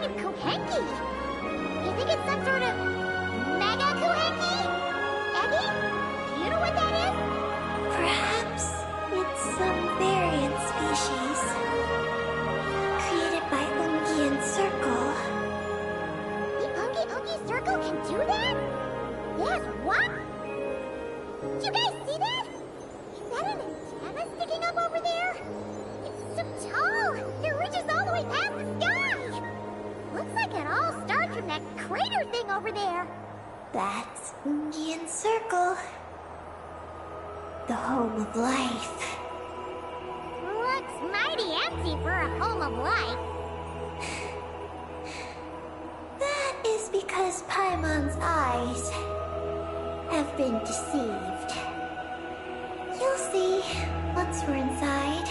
new Kuhenki. You think it's some sort of mega Kuhenki? Eggy? Do you know what that is? Perhaps it's some variant species created by Ungi Circle. The Ungi Circle can do that? Yes, what? You guys see that? Is that an antenna sticking up over there? It's so tall! It reaches all the way past the sky! Looks like it all starts from that crater thing over there. That's Ungi Circle. The home of life. Looks mighty empty for a home of life. That is because Paimon's eyes have been deceived. You'll see once we're inside.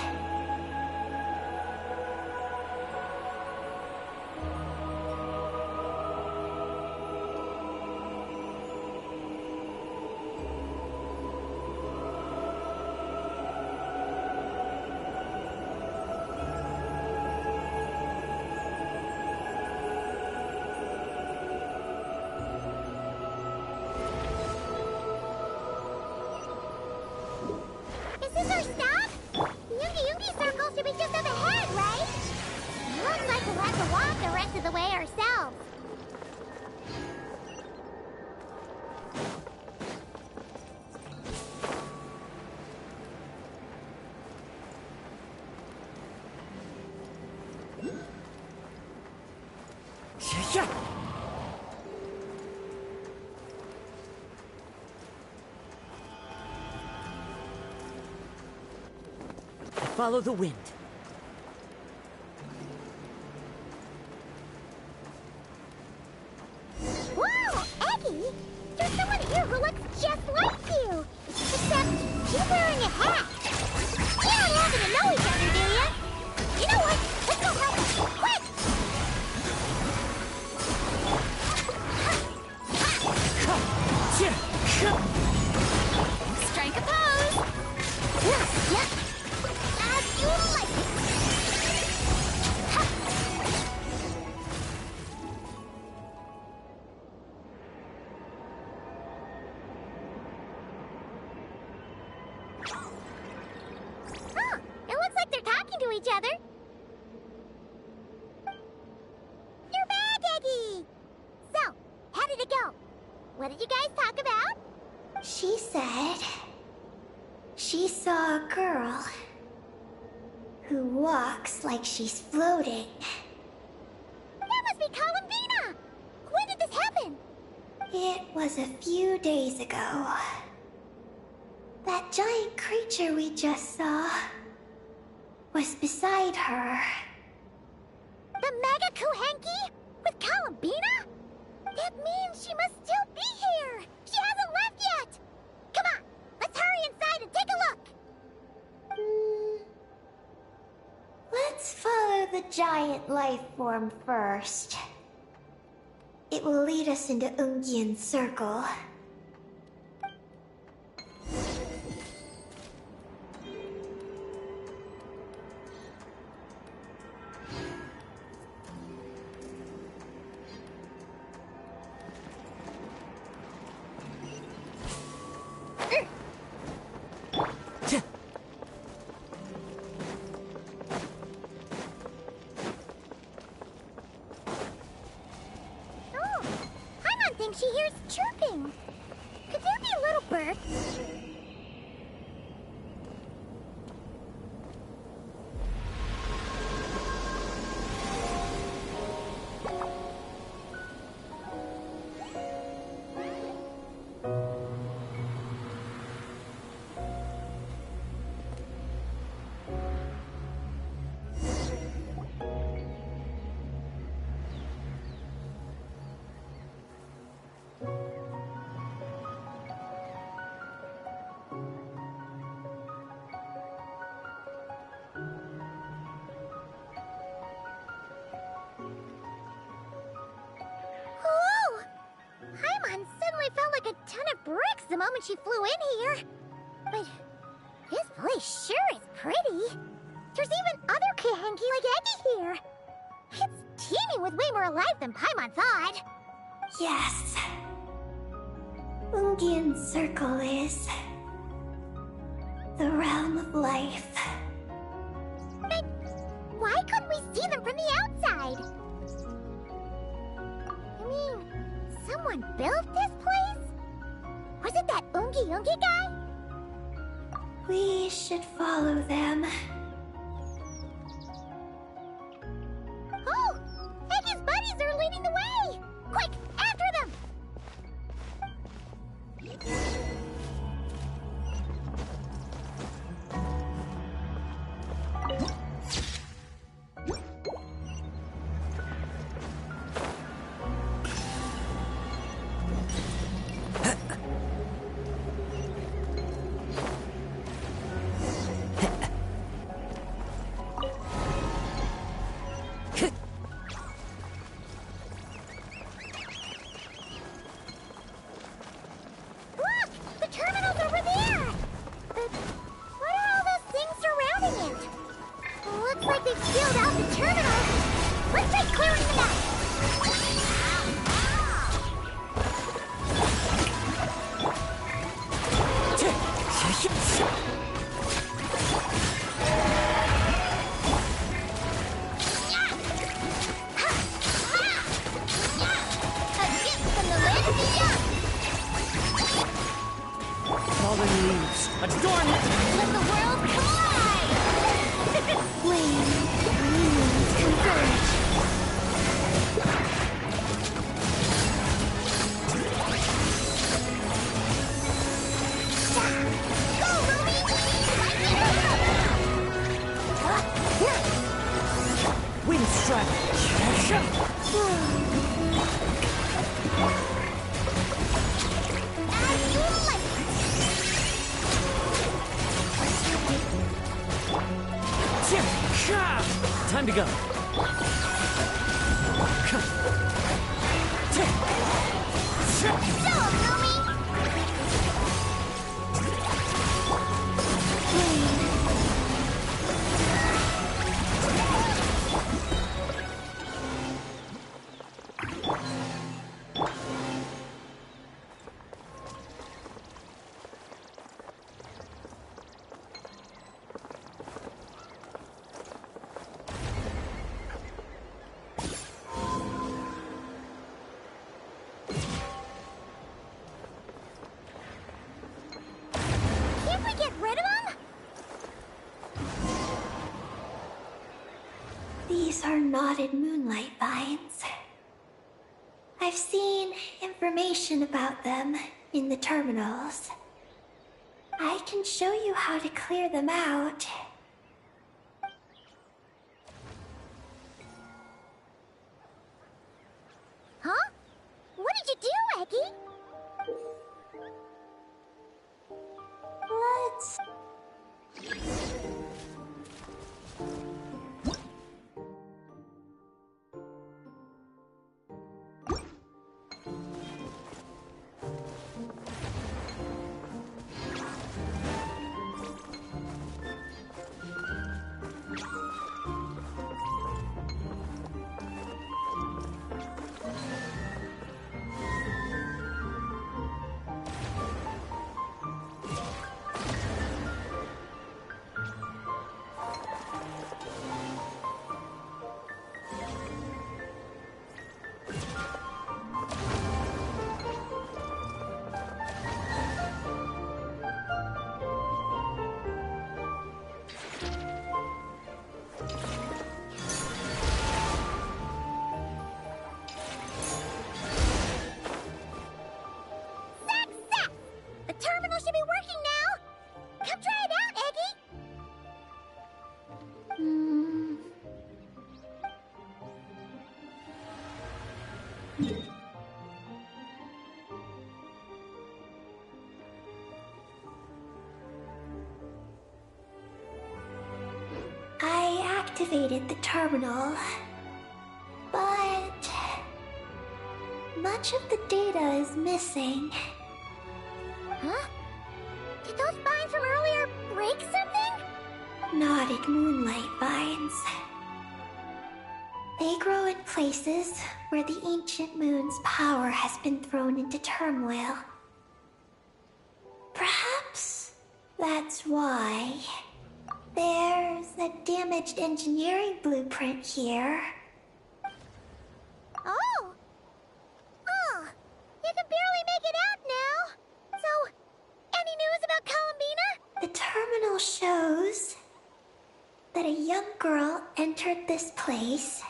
Is this our stop? The Ungi Circle should be just up ahead, right? Looks like we'll have to walk the rest of the way ourselves. Yeah. Follow the wind. Whoa, Eggy! There's someone here who looks just like you! Except he's wearing a hat. You don't happen to know each other, do you? You know what? Let's go help him! Quick! Strike a pose! Yeah. As you like it! Huh, it looks like they're talking to each other. You're back, Eggy! So, how did it go? What did you guys talk about? She said she saw a girl who walks like she's floating. That must be Columbina! When did this happen? It was a few days ago. That giant creature we just saw was beside her. The Mega Kuhenki? With Columbina? That means she must still be here! She hasn't left yet! Come on, let's hurry inside and take a look! Let's follow the giant life form first. It will lead us into Ungi Circle. Oh, Paimon thinks she hears chirping. Could there be little birds? bricks the moment she flew in here. But this place sure is pretty. There's even other Kahenki like Eggy here. It's teeming was way more alive than Paimon thought. Yes. Ungian Circle is the realm of life. But why couldn't we see them from the outside? I mean, someone built this place? Was it that Ungi guy? We should follow them. Oh! Eggy's buddies are leading the way! Quick, after them! Fallen leaves, adornment! Let the world collide! Flame, unions converge. Go, Ruby! Wind strike! As you like! Time to go. Go, Ruby! Can't we get rid of them? These are knotted moonlight vines. I've seen information about them in the terminals. I can show you how to clear them out. Huh? What did you do, Eggy? Let's... Success! The terminal should be working now! Come try it out, Eggy! I activated the terminal, but much of the data is missing. Huh? Did those vines from earlier break something? Knotted moonlight vines. They grow in places where the ancient moon's power has been thrown into turmoil. Perhaps that's why there's a damaged engineering blueprint here. Oh! Oh! You can barely make it out now! So, any news about Columbina? The terminal shows that a young girl entered this place,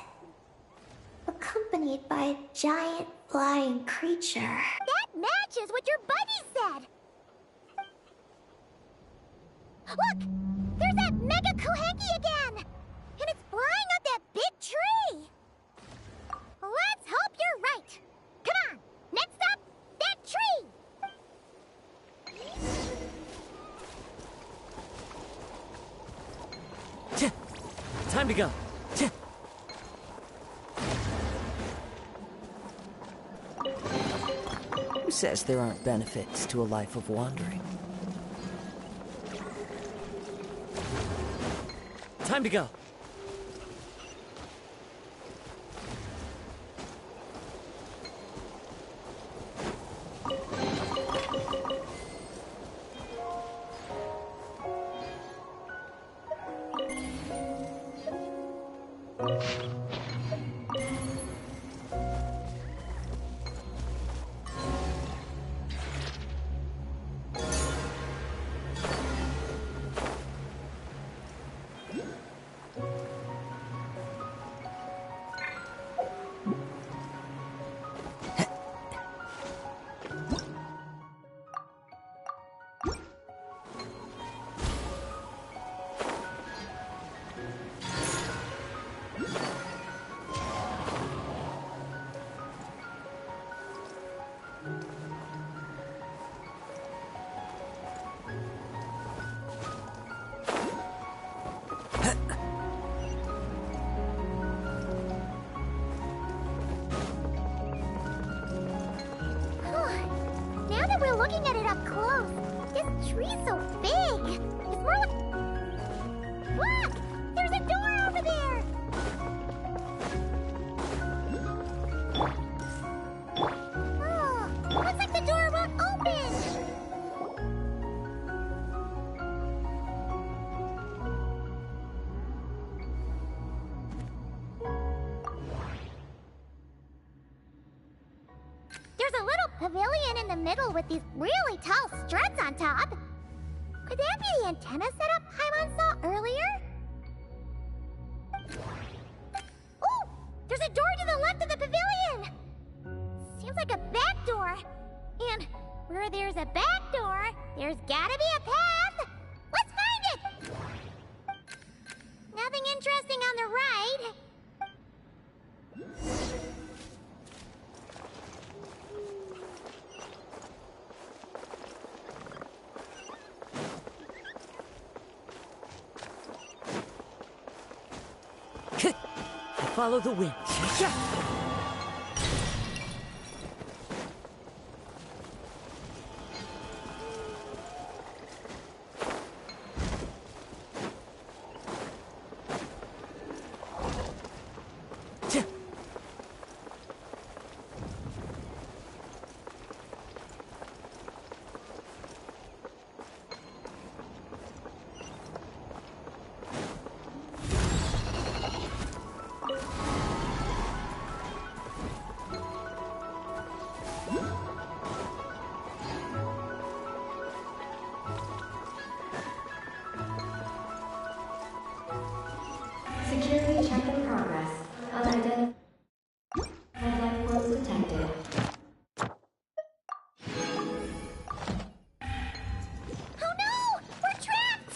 accompanied by a giant flying creature. That matches what your buddy said! Look! There's that Mega Kohenki again! And it's flying up that big tree! Let's hope you're right! Come on! Next up, that tree! Time to go. Who says there aren't benefits to a life of wandering? Time to go. Now that we're looking at it up close, this tree's so big. It's more like... Look! There's a door over there! Oh, looks like the door won't open! There's a little pavilion in the middle with these really tall struts on top. Could that be the antenna setup Paimon saw earlier? Oh! There's a door to the left of the pavilion! Seems like a back door. And where there's a back door, there's gotta be a path! Let's find it! Nothing interesting on the right. Follow the wind. Yeah. Security check in progress. Unidentified life forms detected. Oh no! We're trapped!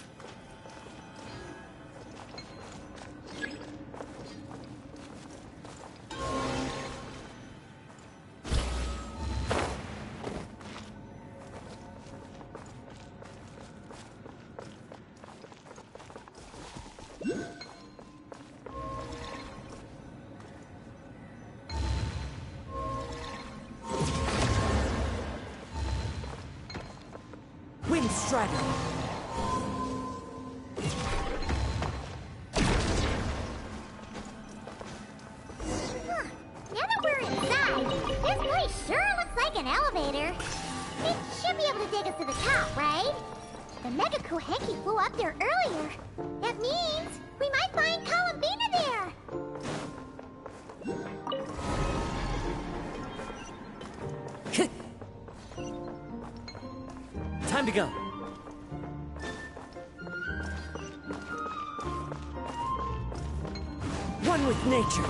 Wind Strider. Huh. an elevator. It should be able to take us to the top, right? The Mega Kohenki flew up there earlier. That means we might find Columbina there. Time to go. One with nature.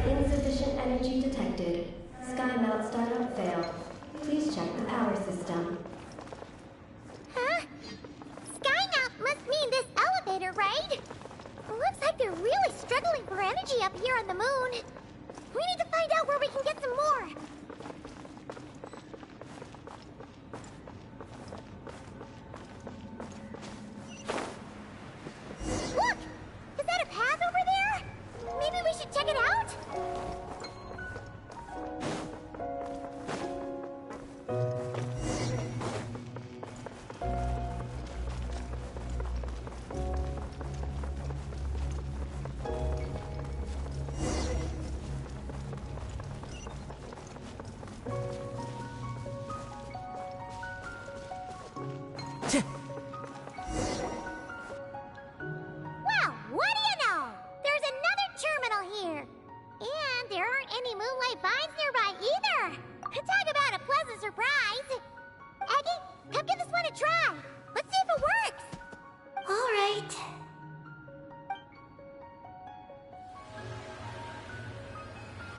Insufficient energy detected. Sky melt startup failed. Please check the power system. Huh? Skynaut must mean this elevator, right? Looks like they're really struggling for energy up here on the moon. We need to find out where we can get some more. Look! Is that a path over there? Maybe we should check it out? Well, what do you know? There's another terminal here. And there aren't any moonlight vines nearby either. Talk about a pleasant surprise. Aggie, come give this one a try. Let's see if it works. All right.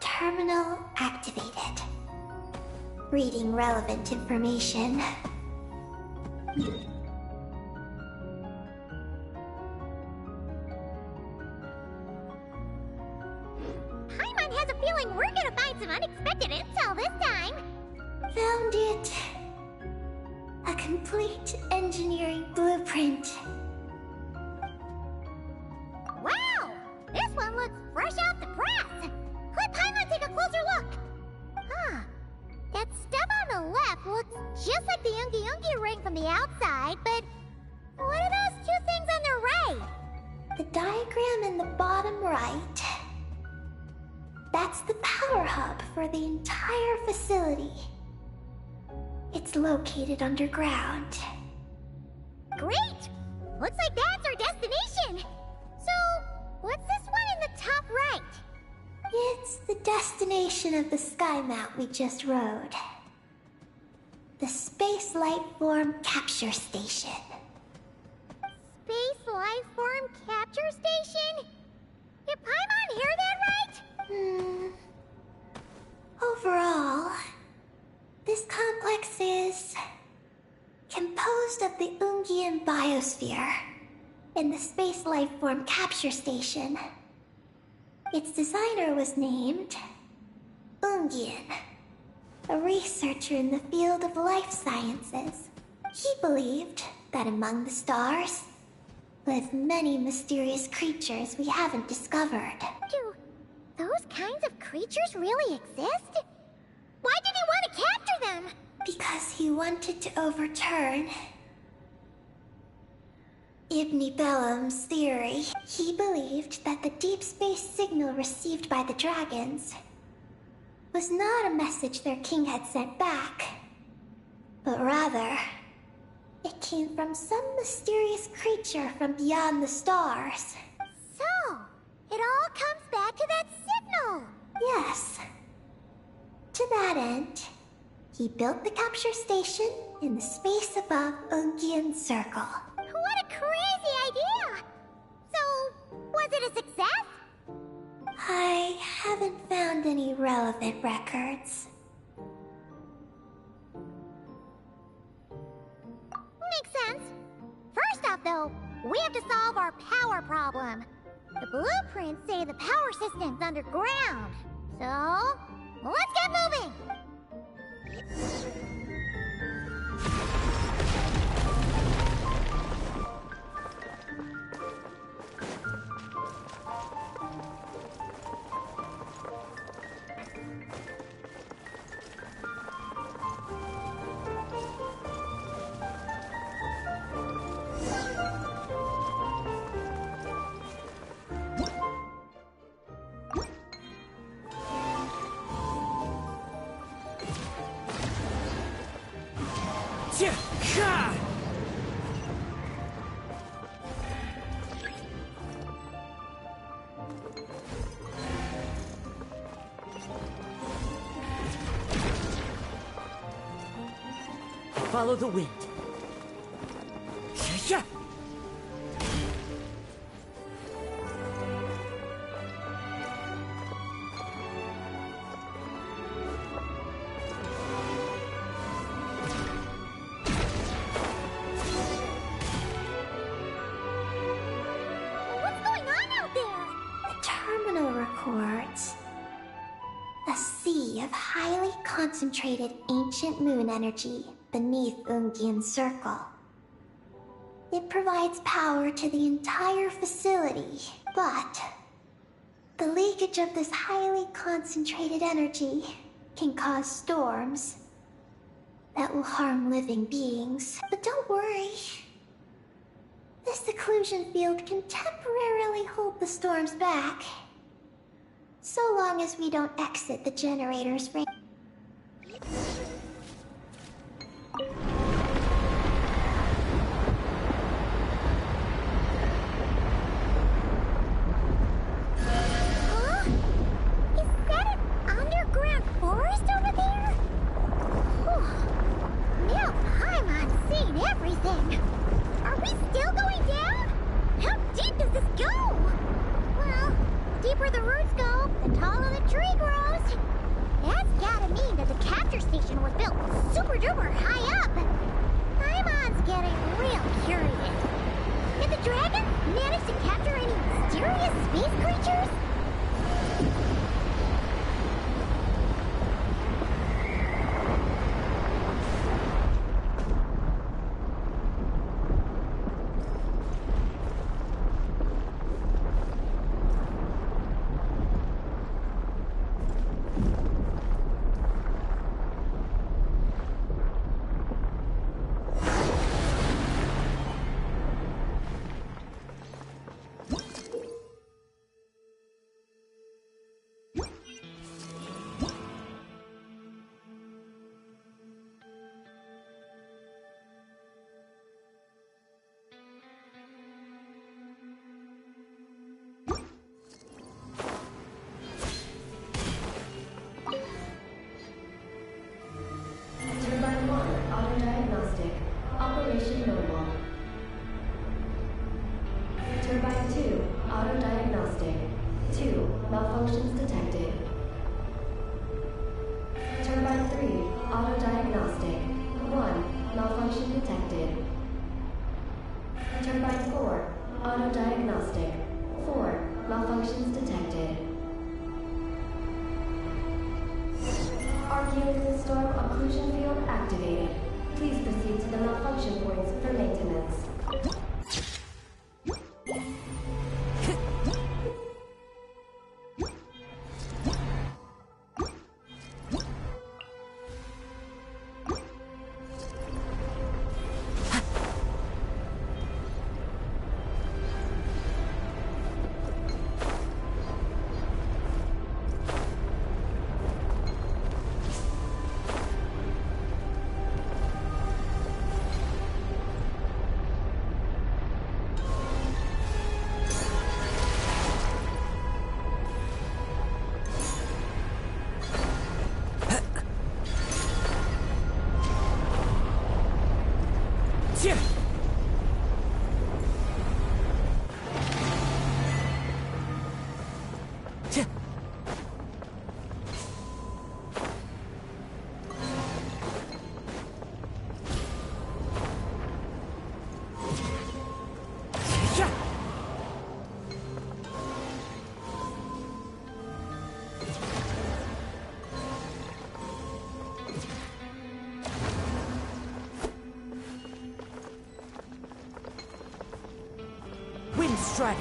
Terminal activated. Reading relevant information. Paimon has a feeling we're gonna find some unexpected intel this time. Found it. A complete engineering blueprint. Wow! This one looks fresh out the press. Let Paimon take a closer look. Huh. That stuff on the left looks just like the Ungi ring from the outside, but what are those two things on the right? The diagram in the bottom right. That's the power hub for the entire facility. It's located underground. Great! Looks like that's our destination. So, what's this one in the top right? It's the destination of the sky mount we just rode. The Space Life Form Capture Station. Space Life Form Capture Station? Did Paimon hear that right? Overall, this complex is composed of the Ungian biosphere and the Space Life Form Capture Station. Its designer was named Ungian, a researcher in the field of life sciences. He believed that among the stars live many mysterious creatures we haven't discovered. Do those kinds of creatures really exist? Why did he want to capture them? Because he wanted to overturn Ibn Bellum's theory. He believed that the deep space signal received by the dragons was not a message their king had sent back, but rather, it came from some mysterious creature from beyond the stars. So, it all comes back to that signal. Yes. To that end, he built the capture station in the space above Ungian Circle. What a crazy idea! So, was it a success? I haven't found any relevant records. Makes sense. First off, though, we have to solve our power problem. The blueprints say the power system's underground. So, let's get moving! Yeah. Yeah. Follow the wind. Yeah. What's going on out there? The terminal records a sea of highly concentrated ancient moon energy beneath Ungian's circle. It provides power to the entire facility, but the leakage of this highly concentrated energy can cause storms that will harm living beings. But don't worry. This seclusion field can temporarily hold the storms back, so long as we don't exit the generator's range. Huh? Is that an underground forest over there? Whew. Now Paimon's seen everything. Are we still going down? How deep does this go? Well, the deeper the roots go, the taller the tree grows. That's gotta mean that the capture station was built super duper high up. Paimon's getting real curious. Did the dragon manage to capture any mysterious space creatures? Turbine 1, auto-diagnostic. Operation normal. Turbine 2, auto-diagnostic. 2, malfunctions detected. Turbine 3, auto-diagnostic. 1, malfunction detected. Turbine 4, auto-diagnostic. 4, malfunctions detected. Archaean storm occlusion field activated. Please proceed to the malfunction points for maintenance. Yeah. Yeah. Yeah. Wind Strider.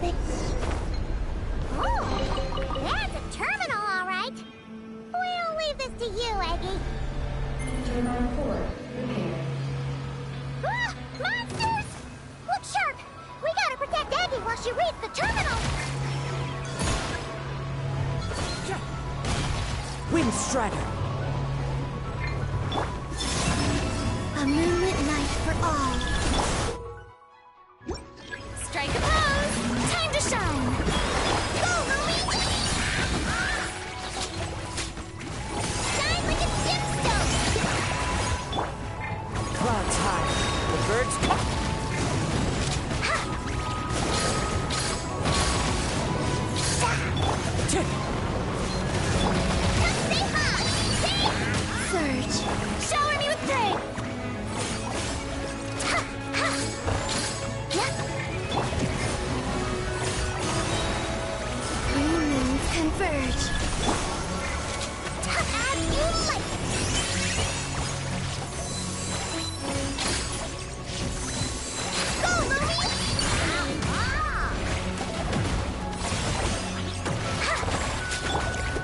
the... Oh, that's a terminal, all right. We'll leave this to you, Eggy. Turbine 4, repaired. Ah! Monsters! Look sharp! We gotta protect Eggy while she reads the terminal! Wind Strider! A moonlit night for all. Strike a pose! Time to shine! Go, Lumi! Shine like a gemstone! Clouds high. The birds come. Tick! Surge! Shower me with praise! Three moons converge. As you like! Go, Lumi!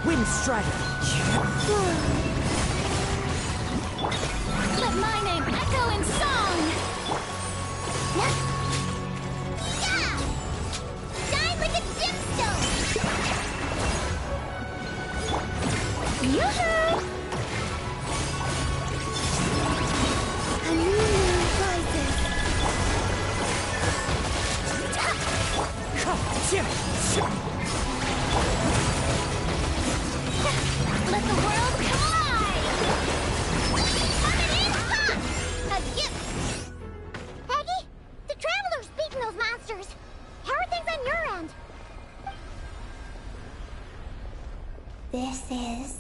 Wind Strider! Let my name echo in song! Yeah! Shine like a gemstone! Yoo-hoo! A new moon rises. Let the world come alive! Coming in hot! A gift! Peggy, the Traveler's beating those monsters. How are things on your end? This is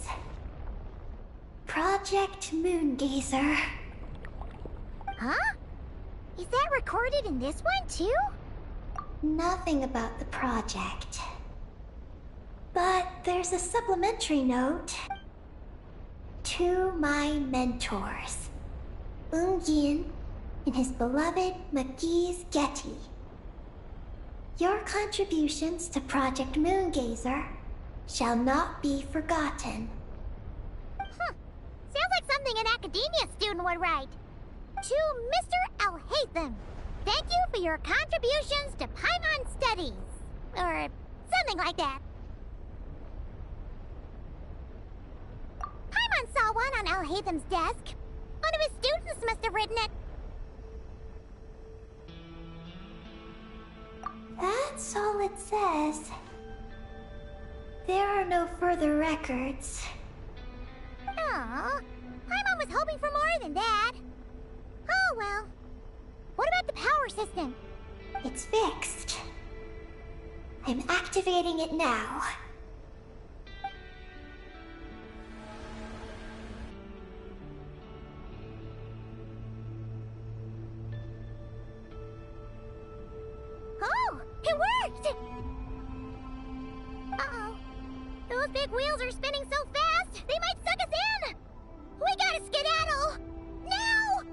Project Moongazer. Huh? Is that recorded in this one, too? Nothing about the project. But there's a supplementary note. To my mentors, Yin and his beloved McGee's Getty. Your contributions to Project Moongazer shall not be forgotten. Sounds like something an academia student would write. To Mr. Alhaitham, thank you for your contributions to Paimon Studies. Or something like that. Paimon saw one on Alhaitham's desk. One of his students must have written it. That's all it says. There are no further records. Aw, Paimon was hoping for more than that. Oh well. What about the power system? It's fixed. I'm activating it now. Oh, it worked! Uh-oh. Those big wheels are spinning so fast, they might suck us in! We gotta skedaddle! Now!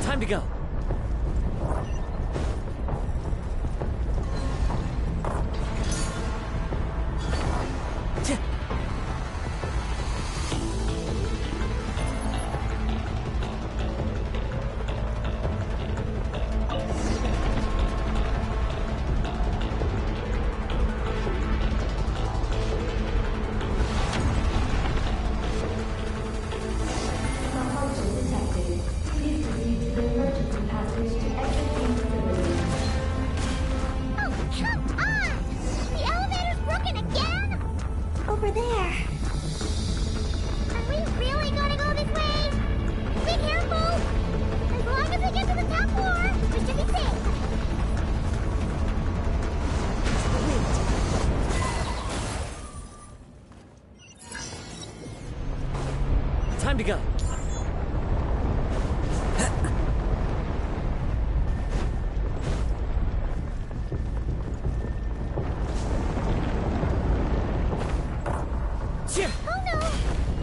Time to go. Malfunction detected. Please proceed to the emergency passage to exit the facility. Oh, come on! The elevator's broken again? Over there. Are we really gonna go this way? Be careful! As long as we get to the top floor, we should be safe. Time to go. Oh no!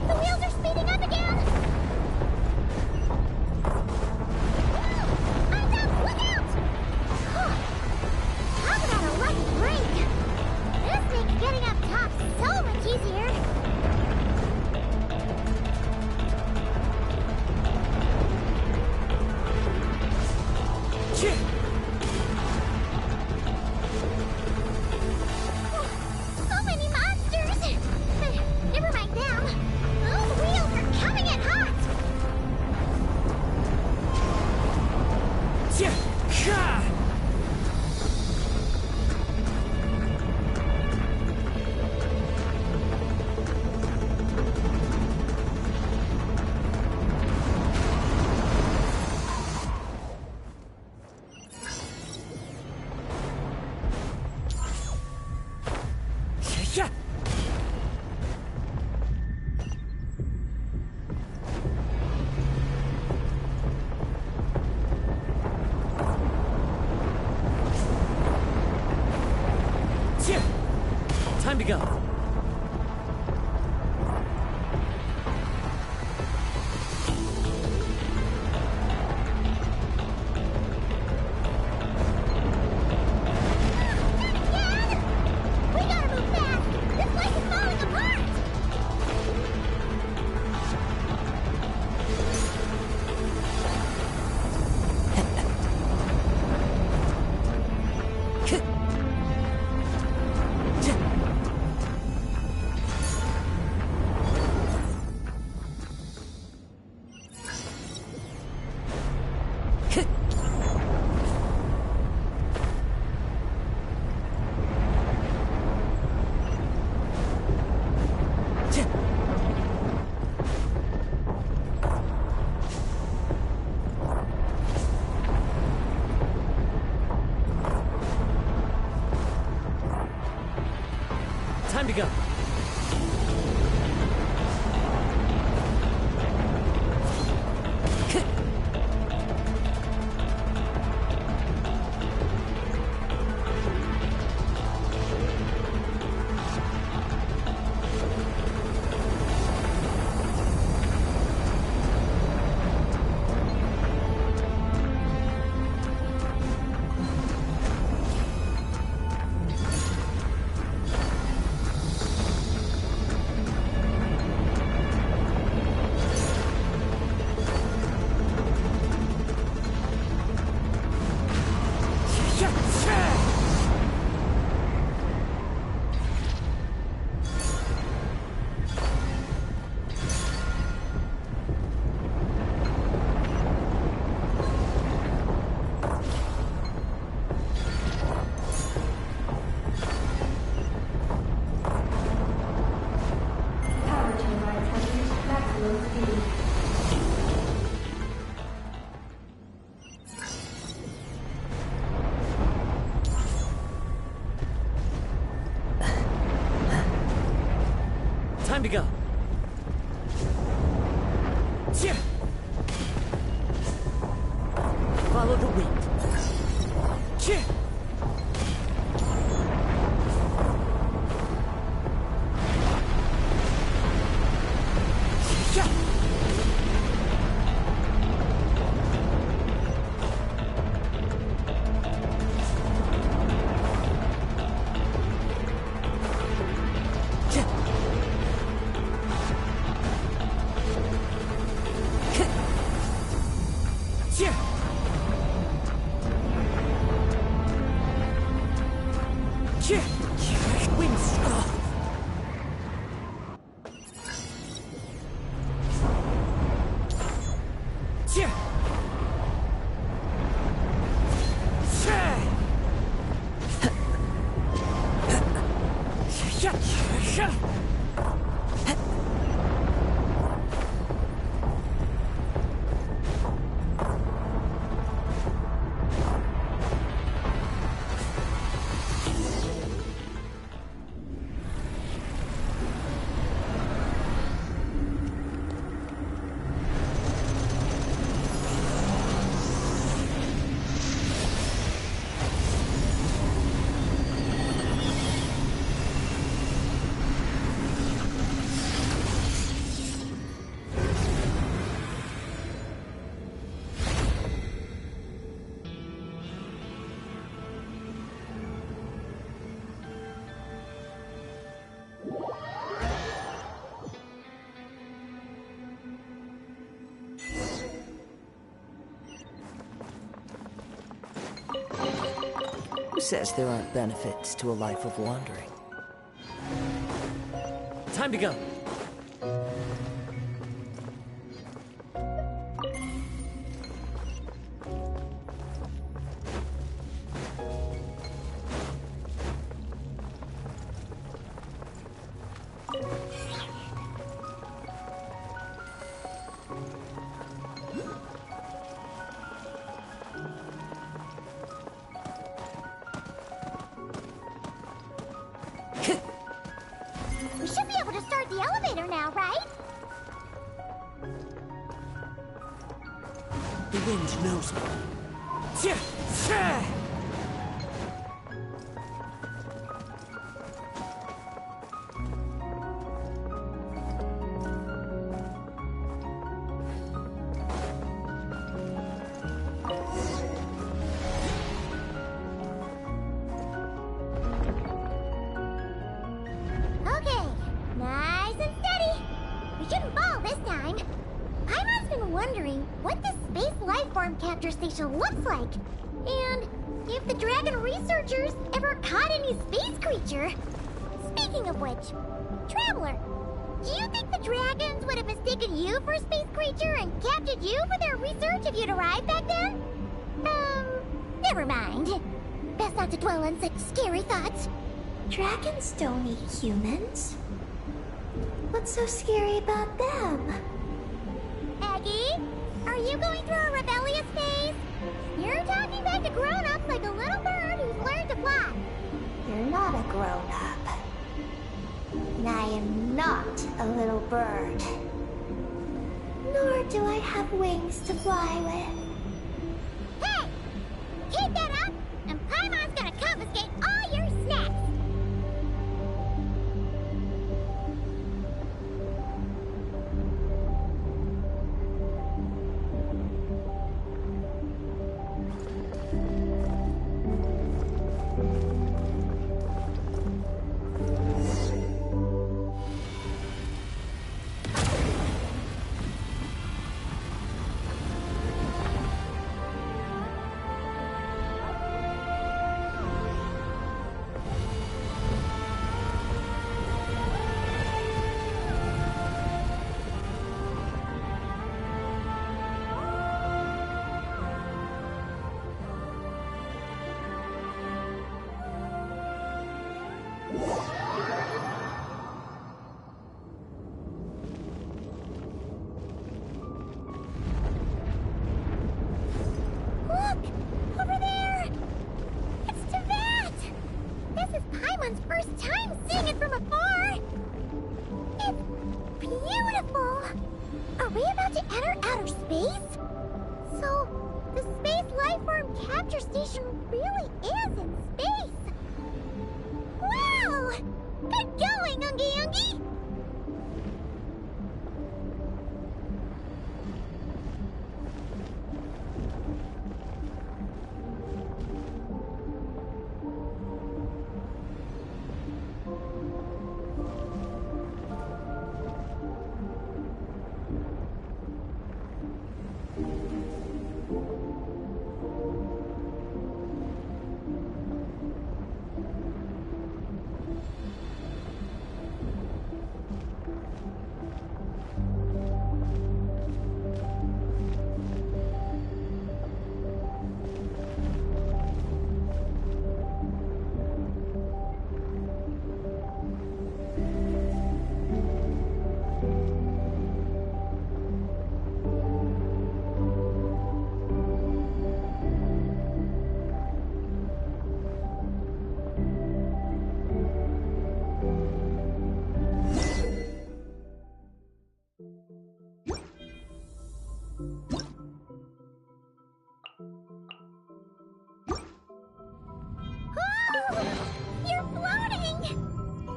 The wheels are speeding up again! Eyes up! Look out! Huh. Talk about a lucky break! This makes getting up top so much easier! So many monsters! Never mind them. Those wheels are coming in hot! Time to go. Dad! We gotta move fast! This place is falling apart! Time to go. Power turbines have reached maximum speed. Time to go. Follow the wind. says there aren't benefits to a life of wandering? Time to go. We should be able to start the elevator now, right? The wind knows me. Tja! Tja! Okay, nice and steady. We shouldn't fall this time. Paimon's been wondering what this space life form capture station looks like, and if the dragon researchers ever caught any space creature. Speaking of which, Traveler, do you think the dragons would have mistaken you for a space creature and captured you for their research if you'd arrived back then? Never mind. Best not to dwell on such scary thoughts. Dragons don't eat humans. What's so scary about them? Aggie, are you going through a rebellious phase? You're talking back to grown-ups like a little bird who's learned to fly. You're not a grown-up. And I am not a little bird. Nor do I have wings to fly with. Hey! Keep that up, and Paimon's gonna confiscate all your snacks! Look! Over there! It's Teyvat! This is Paimon's first time seeing it from afar! It's beautiful! Are we about to enter outer space? So, the space lifeform capture station really is in space! Wow! Good going, Ungi Ungi! You're floating!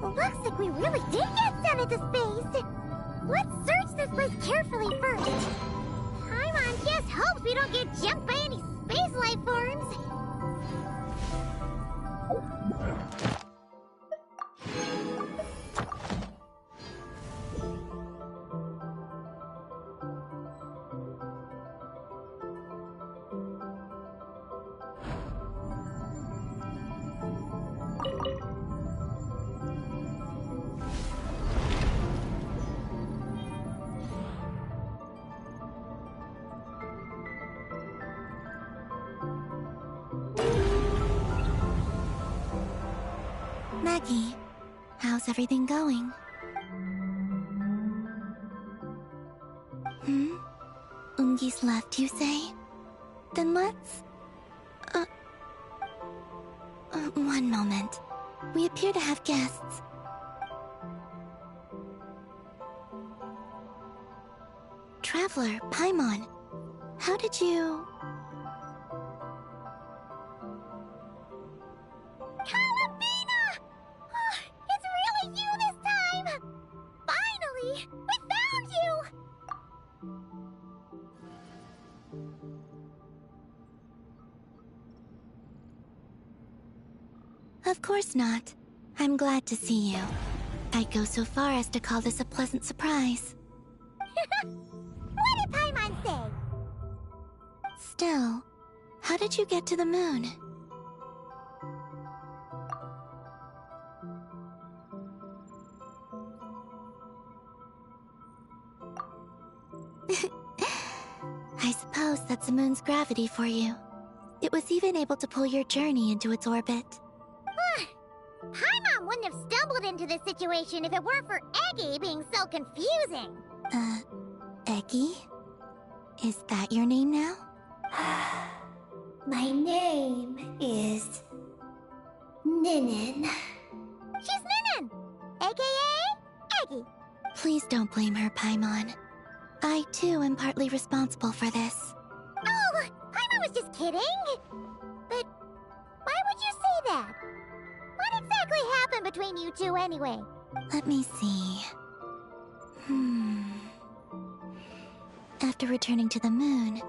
Looks like we really did get sent into space! Let's search this place carefully first. Paimon just hopes we don't get jumped by any space life forms. Eggy, how's everything going? Ungi's left, you say? Then let's... one moment. We appear to have guests. Traveler, Paimon, how did you... Calabina! It's really you this time! Finally! We found you! Of course not. I'm glad to see you. I'd go so far as to call this a pleasant surprise. What did Paimon say? Still, how did you get to the moon? I suppose that's the moon's gravity for you. It was even able to pull your journey into its orbit. Paimon wouldn't have stumbled into this situation if it weren't for Eggy being so confusing. Eggy? Is that your name now? My name is... Ninin. She's Ninin, aka Eggy. Please don't blame her, Paimon. I, too, am partly responsible for this. Oh, Paimon was just kidding. But why would you say that? What exactly happened between you two, anyway? Let me see. After returning to the moon,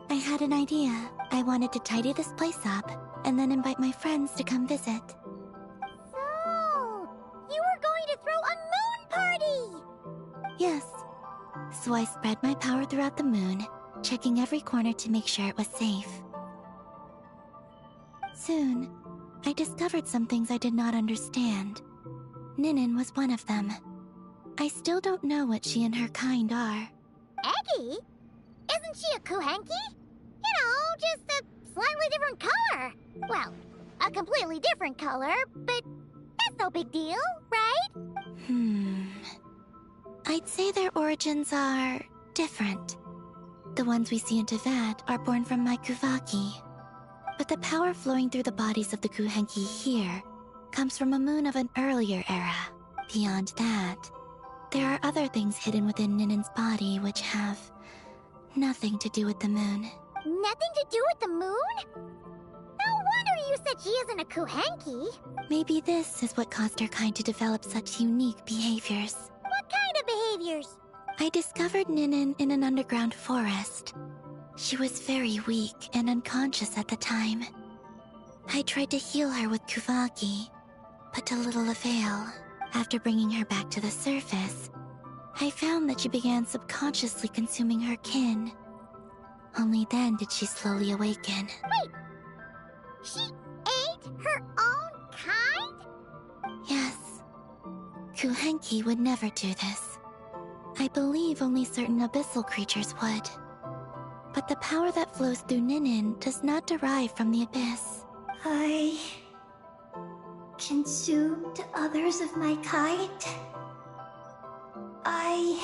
I had an idea. I wanted to tidy this place up, and then invite my friends to come visit. So, you were going to throw a moon party! Yes. So I spread my power throughout the moon, checking every corner to make sure it was safe. Soon, I discovered some things I did not understand. Ninin was one of them. I still don't know what she and her kind are. Eggy? Isn't she a Kuhenki? You know, just a slightly different color. Well, a completely different color, but that's no big deal, right? I'd say their origins are different. The ones we see in Teyvat are born from my Kuvaki. But the power flowing through the bodies of the Kuhenki here comes from a moon of an earlier era. Beyond that, there are other things hidden within Ninin's body which have nothing to do with the moon. Nothing to do with the moon? No wonder you said she isn't a Kuhenki. Maybe this is what caused her kind to develop such unique behaviors. What kind of behaviors? I discovered Ninin in an underground forest. She was very weak and unconscious at the time. I tried to heal her with Kuvaki, but to little avail. After bringing her back to the surface, I found that she began subconsciously consuming her kin. Only then did she slowly awaken. Wait! She ate her own kind? Yes. Kuhenki would never do this. I believe only certain abyssal creatures would. But the power that flows through Ninin does not derive from the abyss. I... consumed others of my kind? I...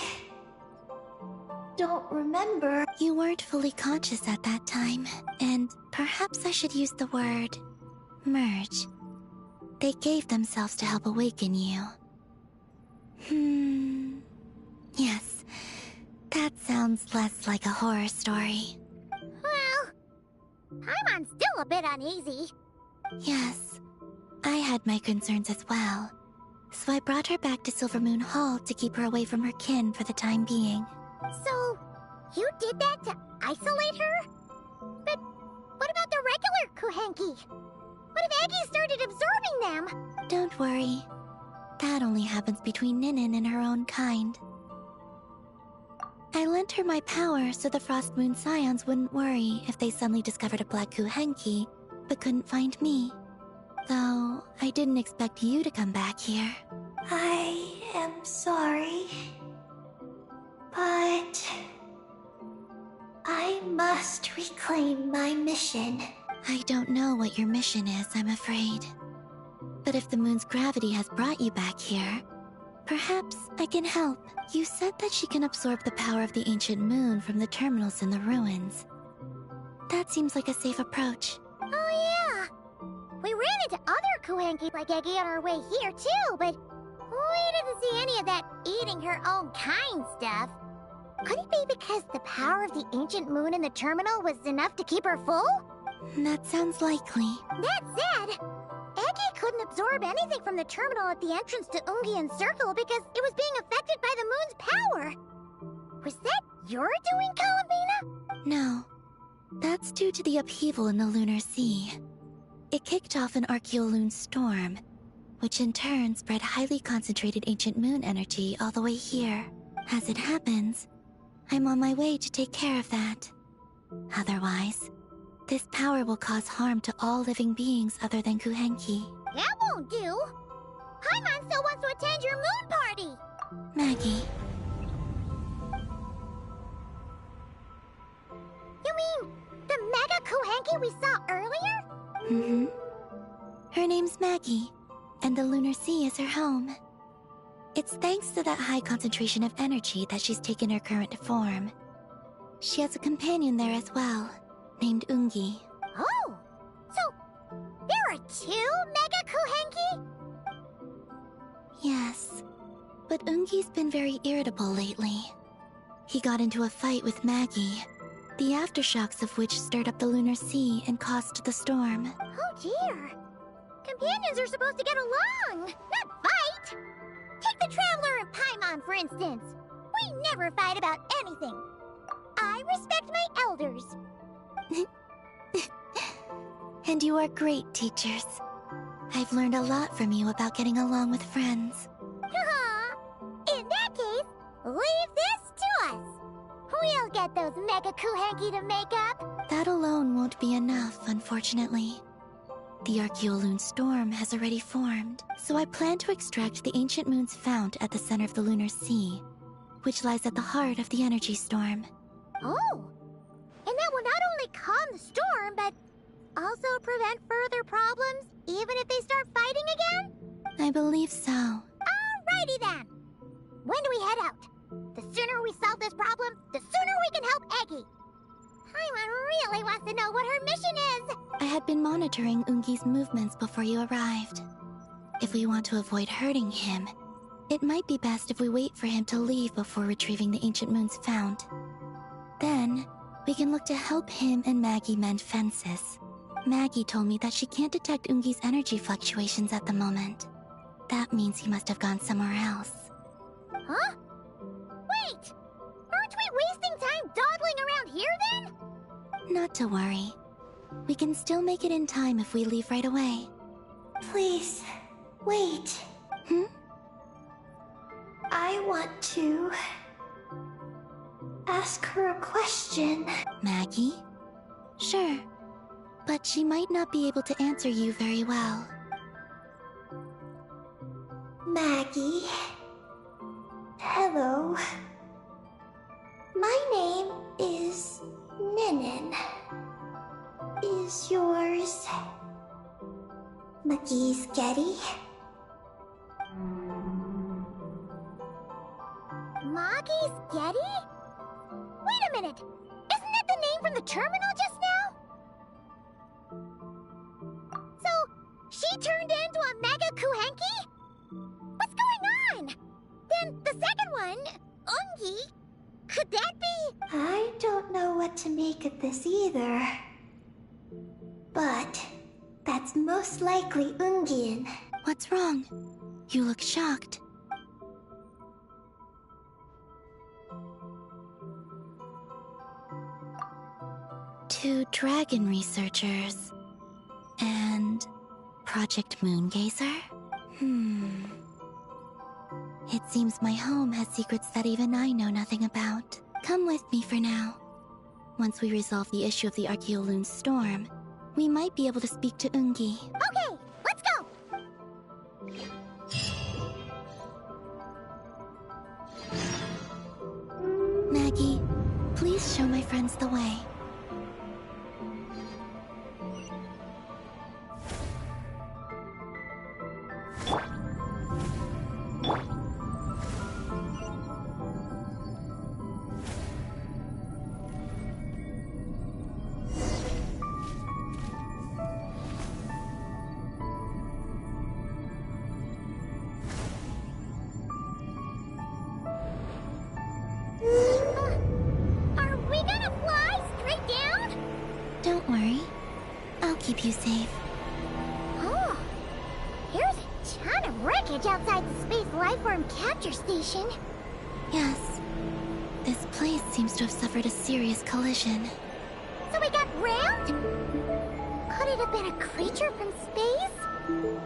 don't remember. You weren't fully conscious at that time, and perhaps I should use the word... merge. They gave themselves to help awaken you. Yes. That sounds less like a horror story. Well, Paimon's still a bit uneasy. Yes, I had my concerns as well. So I brought her back to Silvermoon Hall to keep her away from her kin for the time being. So, you did that to isolate her? But what about the regular Kuhenki? What if Eggy started absorbing them? Don't worry. That only happens between Ninin and her own kind. I lent her my power so the Frost Moon Scions wouldn't worry if they suddenly discovered a black Kuhenki, but couldn't find me. Though, I didn't expect you to come back here. I am sorry. But... I must reclaim my mission. I don't know what your mission is, I'm afraid. But if the moon's gravity has brought you back here, perhaps I can help. You said that she can absorb the power of the ancient moon from the terminals in the ruins. That seems like a safe approach. Oh yeah! We ran into other Kuhenki like Eggy on our way here too, but we didn't see any of that eating her own kind stuff. Could it be because the power of the ancient moon in the terminal was enough to keep her full? That sounds likely. That said, Eggy couldn't absorb anything from the terminal at the entrance to Ungian Circle because it was being affected by the moon's power. Was that your doing, Columbina? No. That's due to the upheaval in the lunar sea. It kicked off an Archeoloon storm, which in turn spread highly concentrated ancient moon energy all the way here. As it happens, I'm on my way to take care of that. Otherwise, this power will cause harm to all living beings other than Kuhenki. That won't do! Paimon still wants to attend your moon party! Maggie. You mean the Mega Kuhenki we saw earlier? Mm-hmm. Her name's Maggie, and the lunar sea is her home. It's thanks to that high concentration of energy that she's taken her current form. She has a companion there as well, named Ungi. Oh! So, there are two Mega Kuhenki? Yes, but Ungi's been very irritable lately. He got into a fight with Maggie, the aftershocks of which stirred up the lunar sea and caused the storm. Oh dear! Companions are supposed to get along, not fight! Take the Traveler and Paimon, for instance. We never fight about anything. I respect my elders. And you are great teachers. I've learned a lot from you about getting along with friends. In that case, leave this to us. We'll get those Mega Kuhenki to make up. That alone won't be enough, unfortunately. The Archeoloon storm has already formed, so I plan to extract the ancient moon's fount at the center of the lunar sea, which lies at the heart of the energy storm. Oh! And that will not only calm the storm, but also prevent further problems, even if they start fighting again? I believe so. Alrighty then! When do we head out? The sooner we solve this problem, the sooner we can help Eggy. Paimon really wants to know what her mission is. I had been monitoring Ungi's movements before you arrived. If we want to avoid hurting him, it might be best if we wait for him to leave before retrieving the ancient moon's fount. Then, we can look to help him and Maggie mend fences. Maggie told me that she can't detect Ungi's energy fluctuations at the moment. That means he must have gone somewhere else. Huh? Wait! Aren't we wasting time dawdling around here then? Not to worry. We can still make it in time if we leave right away. Please, wait. I want to ask her a question. Maggie? Sure, but she might not be able to answer you very well. Maggie? Hello. My name is Ninin. Is yours Maggie's Getty? Maggie's Getty? Wait a minute! Isn't that the name from the terminal just now? So, she turned into a Mega Kuhenki? What's going on? Then the second one, Ungi, could that be? I don't know what to make of this either. But that's most likely Ungian. What's wrong? You look shocked. Two dragon researchers and Project Moongazer? It seems my home has secrets that even I know nothing about. Come with me for now. Once we resolve the issue of the Archeoloon storm, we might be able to speak to Ungi. Okay, let's go! Maggie, please show my friends the way. you safe. Oh, here's a ton of wreckage outside the Space Lifeform Capture Station. Yes. This place seems to have suffered a serious collision. So we got rammed? Could it have been a creature from space?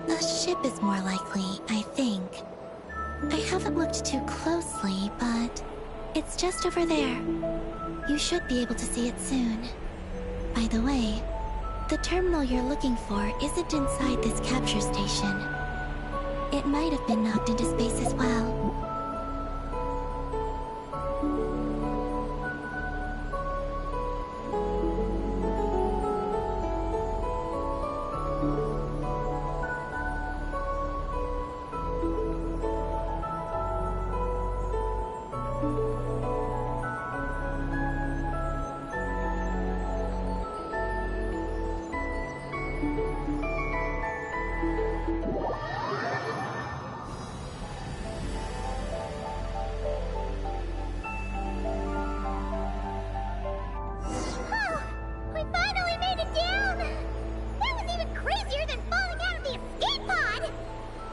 A ship is more likely, I think. I haven't looked too closely, but it's just over there. You should be able to see it soon. By the way, the terminal you're looking for isn't inside this capture station. It might have been knocked into space as well. Oh, we finally made it down! That was even crazier than falling out of the escape pod!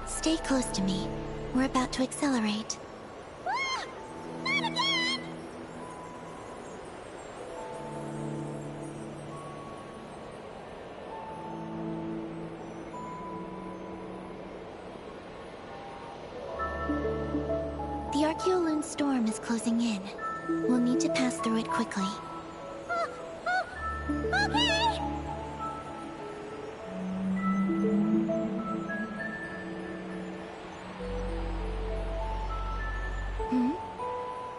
Stay close to me. We're about to accelerate. Ah, not again! The Archeoloon storm is closing in. We'll need to pass through it quickly. Okay!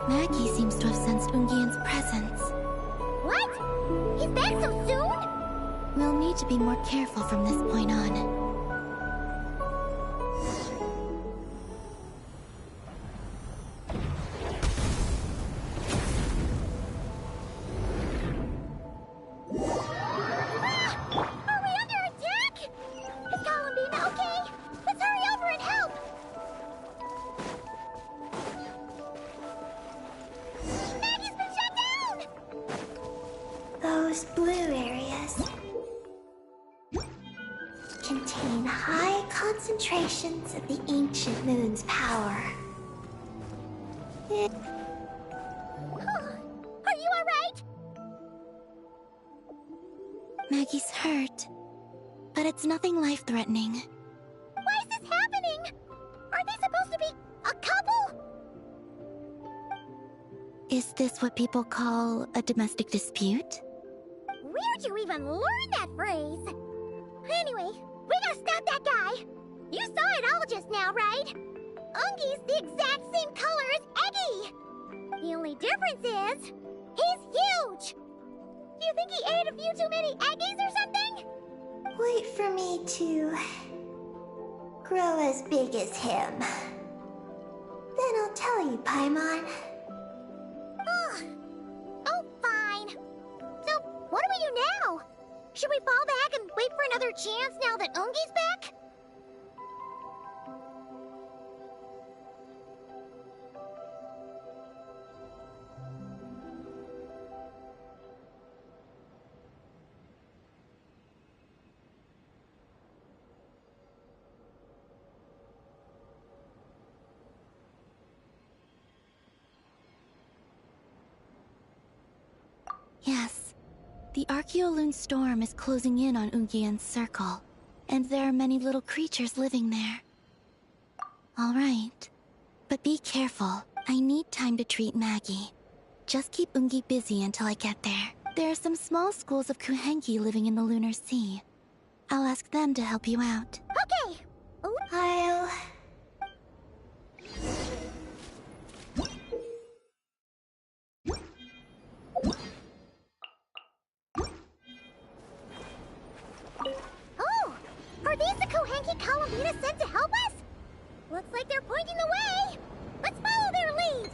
Maggie seems to have sensed Ungian's presence. What? He's back so soon? We'll need to be more careful from this point on. Are we under attack? Is Columbina okay? Let's hurry over and help! Maggie's been shut down! Those blue areas contain high concentrations of the ancient moon's power. Are you alright? Maggie's hurt, but it's nothing life-threatening. Why is this happening? Are they supposed to be a couple? Is this what people call a domestic dispute? Where'd you even learn that phrase? Anyway, we gotta stop that guy. You saw it all just now, right? Ungi's the exact same color as Eggy. The only difference is, he's huge. Do you think he ate a few too many Eggies or something? Wait for me to grow as big as him. Then I'll tell you, Paimon. Oh, fine. So, what do we do now? Should we fall back and wait for another chance now that Ungi's back? Yes. The Archeoloon storm is closing in on Ungian's circle, and there are many little creatures living there. All right. But be careful. I need time to treat Maggie. Just keep Ungi busy until I get there. There are some small schools of Kuhengi living in the Lunar Sea. I'll ask them to help you out. Okay. Ooh. I'll... Oh! Are these the Kohenki Columbina sent to help us? Looks like they're pointing the way! Let's follow their lead!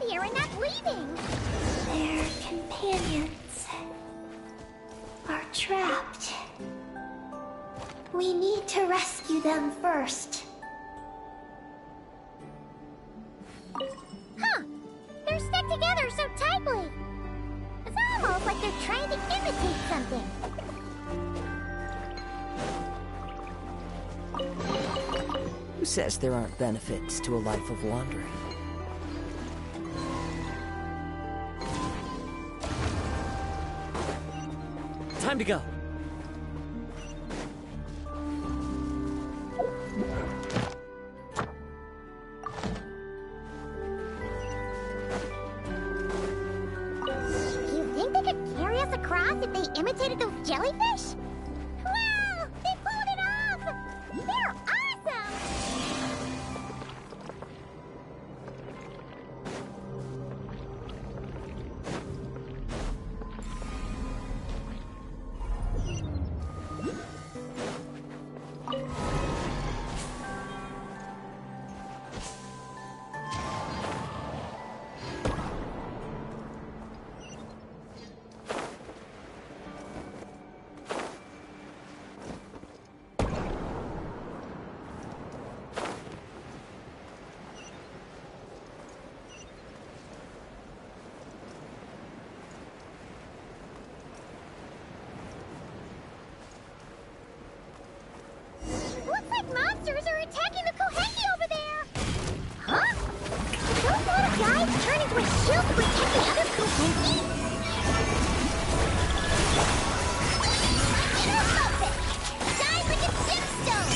here and not leaving. Their companions are trapped. We need to rescue them first. Huh. They're stuck together so tightly. It's almost like they're trying to imitate something. Who says there aren't benefits to a life of wandering? Time to go. Do you think they could carry us across if they imitated those jellyfish? Wow! They pulled it off! They're awesome! Looks like monsters are attacking the Kohenki over there! Huh? Did those little guys turn into a shield to protect the other Kohenki? Interrupt it! Shine like a gemstone!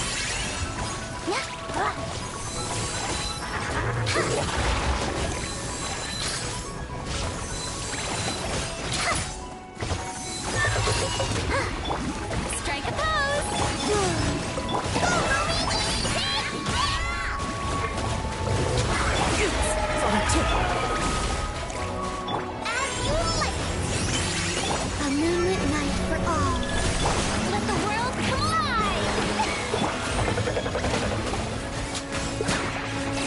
Strike a pose! As you like. A moonlit night for all. Let the world collide!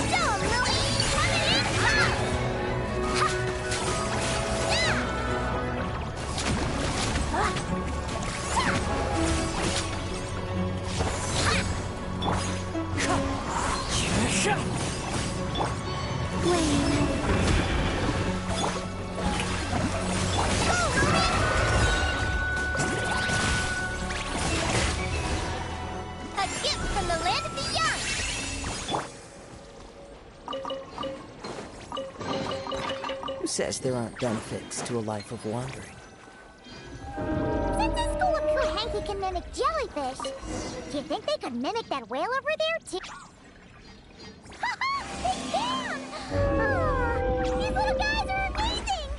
Show 'em, Louie! Coming in hot! Ha! Yeah! Ha! A gift from the land of the young! Who says there aren't benefits to a life of wandering? Since the school of Kohenki can mimic jellyfish, do you think they could mimic that whale over there too? They can! Ah, these little guys are amazing!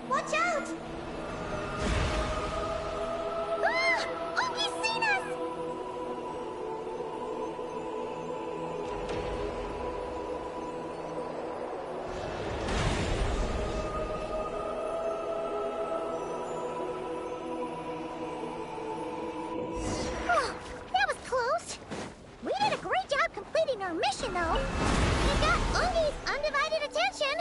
Watch out! Ah! Oh, he's seen us! Oh, that was close. We did a great job completing our mission, though. We got Ungi's undivided attention.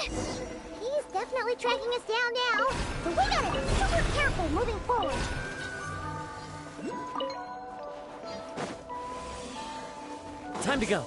He's definitely tracking us down now, so we gotta be super careful moving forward. Time to go.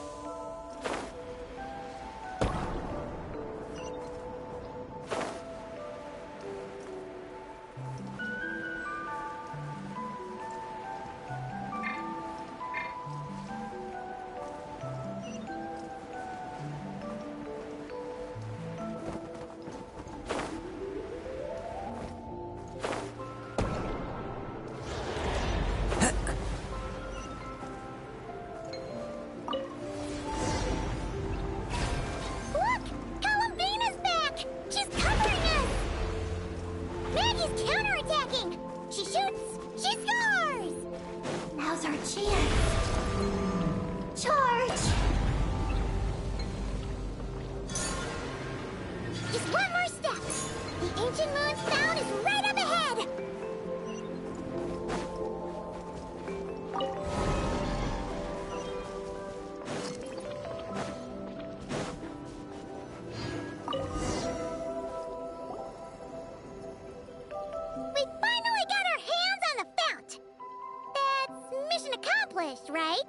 accomplished, right?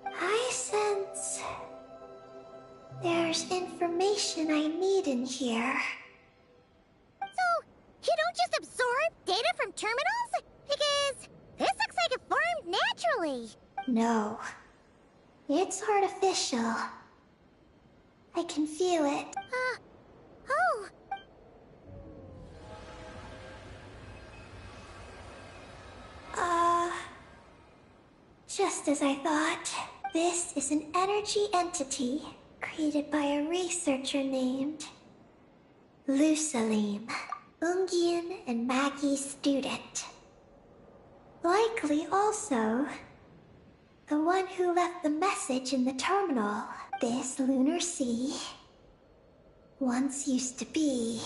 I sense there's information I need in here. So, you don't just absorb data from terminals? Because this looks like it formed naturally. No, it's artificial. I can feel it. Oh. Just as I thought. This is an energy entity created by a researcher named Lusalim, Ungian and Maggie's student. Likely also the one who left the message in the terminal. This lunar sea once used to be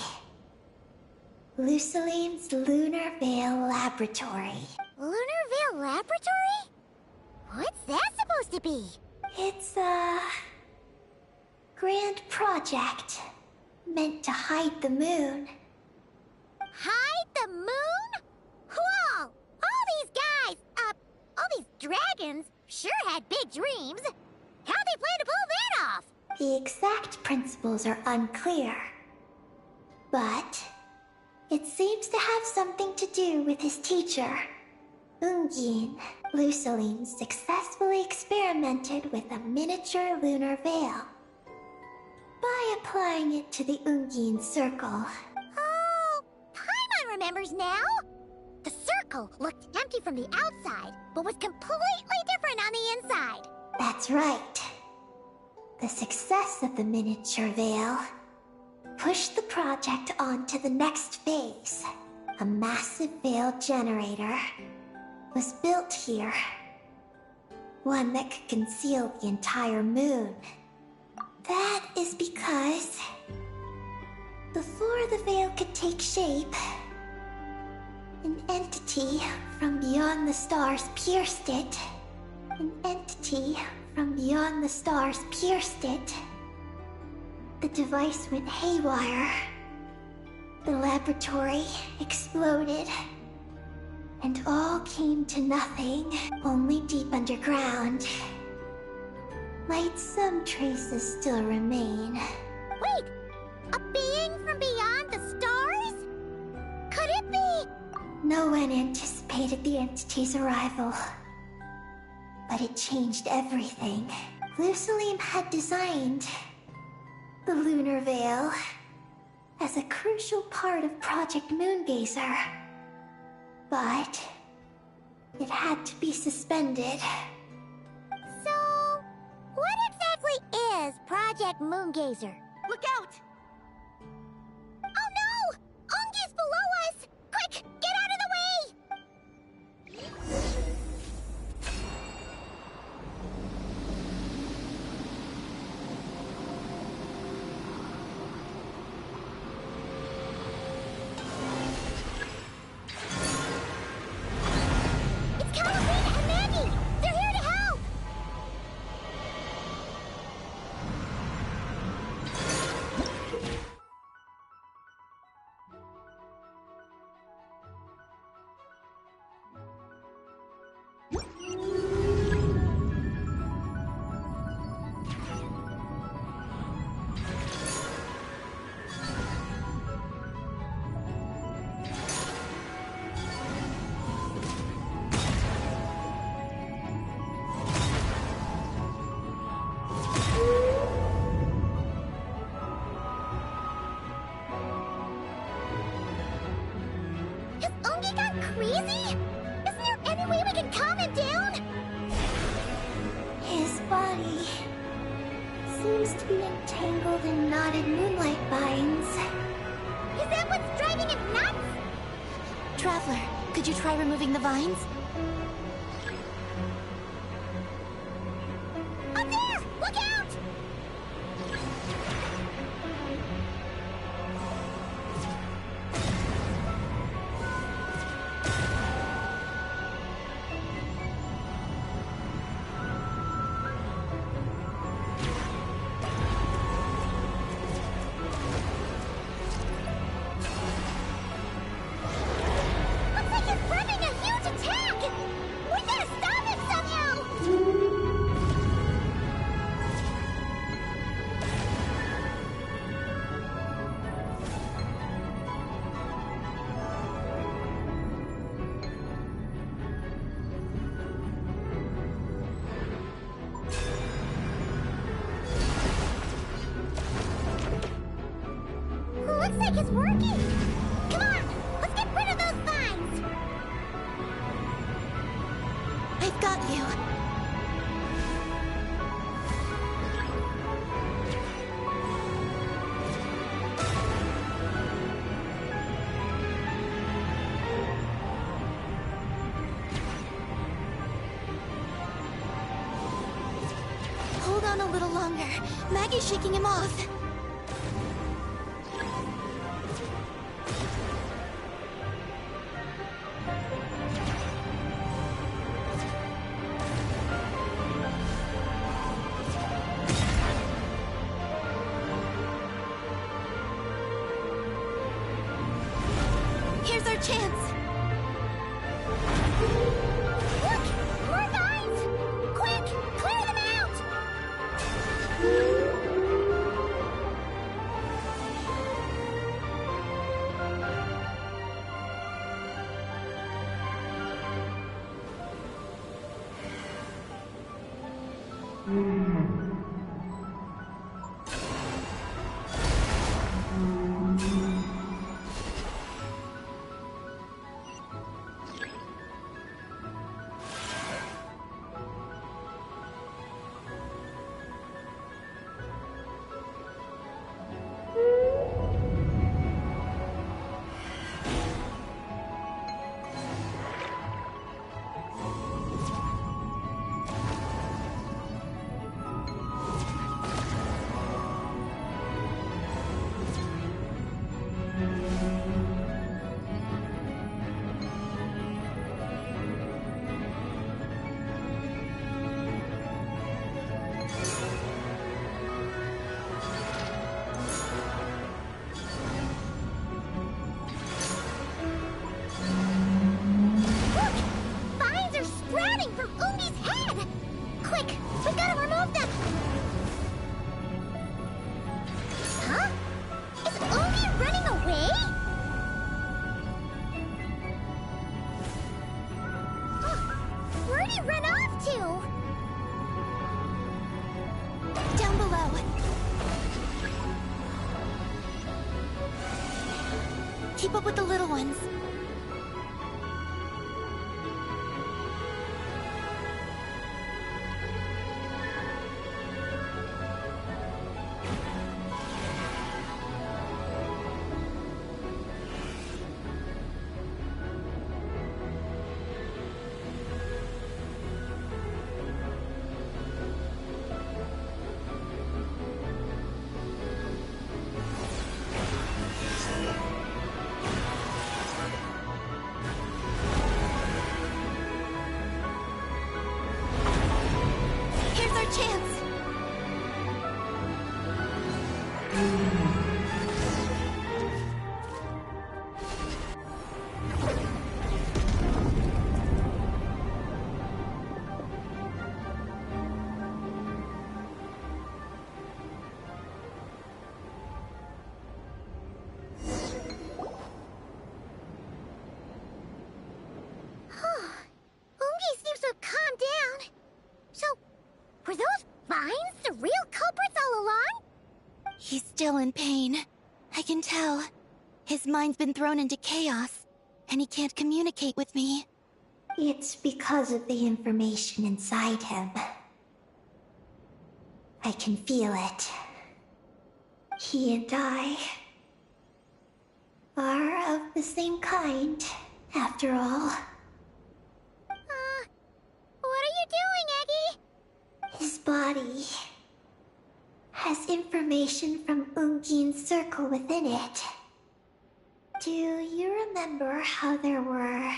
Lusalim's Lunar Veil Laboratory. Lunar Veil Laboratory? What's that supposed to be? It's a grand project meant to hide the moon. Hide the moon? Whoa! All these guys, all these dragons sure had big dreams. How'd they plan to pull that off? The exact principles are unclear, but it seems to have something to do with his teacher, Ungin. Lusaline successfully experimented with a miniature lunar veil by applying it to the Ungin circle. Oh, Paimon remembers now. The circle looked empty from the outside, but was completely different on the inside. That's right. The success of the miniature veil pushed the project on to the next phase. A massive veil generator was built here. One that could conceal the entire moon. That is because before the veil could take shape, an entity from beyond the stars pierced it. An entity from beyond the stars pierced it. The device went haywire. The laboratory exploded. And all came to nothing. Only deep underground might some traces still remain. Wait! A being from beyond the stars? Could it be? No one anticipated the entity's arrival. But it changed everything. Lusalim had designed the lunar veil as a crucial part of Project Moongazer. But it had to be suspended. So, what exactly is Project Moongazer? Look out! Oh no! Ungi's below us! Quick, get out of the way! It's Catalina and Maggie! They're here to help! Has Ungi gone crazy? Isn't there any way we can calm him down? His body seems to be entangled in knotted moonlight vines. Is that what's driving him nuts? Traveler, could you try removing the vines? Up there! Look out! Looks like he's prepping a huge attack! is working! Come on! Let's get rid of those vines! I've got you. Hold on a little longer. Maggie's shaking him off. Here's our chance. Look! More vines! Quick! Clear them out! Keep up with the little ones. Were those vines the real culprits all along? He's still in pain. I can tell. His mind's been thrown into chaos, and he can't communicate with me. It's because of the information inside him. I can feel it. He and I are of the same kind, after all. What are you doing, Eggy? His body has information from Ungin's circle within it. Do you remember how there were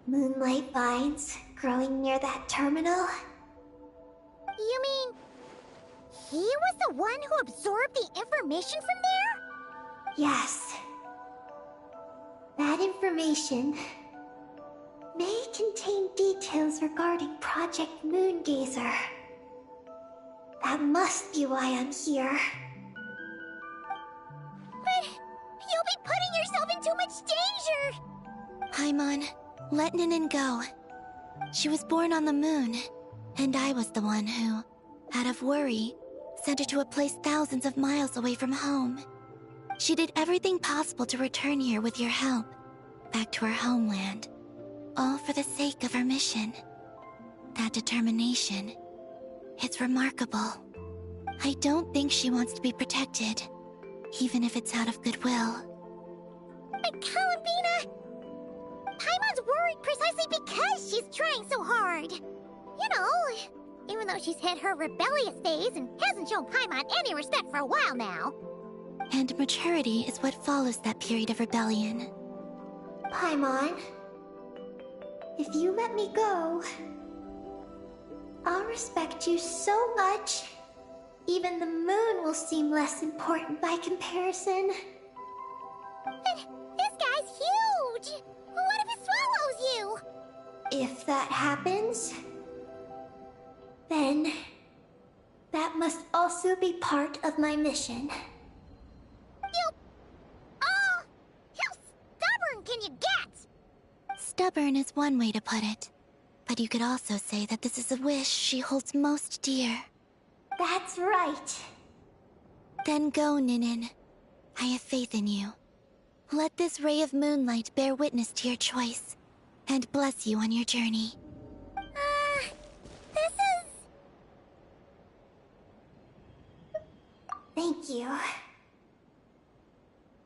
moonlight vines growing near that terminal? You mean he was the one who absorbed the information from there? Yes. That information may contain details regarding Project Moongazer. That must be why I'm here. But you'll be putting yourself in too much danger! Paimon, let Ninin go. She was born on the moon, and I was the one who, out of worry, sent her to a place thousands of miles away from home. She did everything possible to return here with your help, back to her homeland, all for the sake of her mission. That determination, it's remarkable. I don't think she wants to be protected, even if it's out of goodwill. But Columbina! Paimon's worried precisely because she's trying so hard. You know, even though she's hit her rebellious phase and hasn't shown Paimon any respect for a while now. And maturity is what follows that period of rebellion. Paimon, if you let me go, I'll respect you so much. Even the moon will seem less important by comparison. But this guy's huge! What if it swallows you? If that happens, then that must also be part of my mission. How stubborn can you get? Stubborn is one way to put it, but you could also say that this is a wish she holds most dear. That's right. Then go, Ninin. I have faith in you. Let this ray of moonlight bear witness to your choice, and bless you on your journey. This is... Thank you.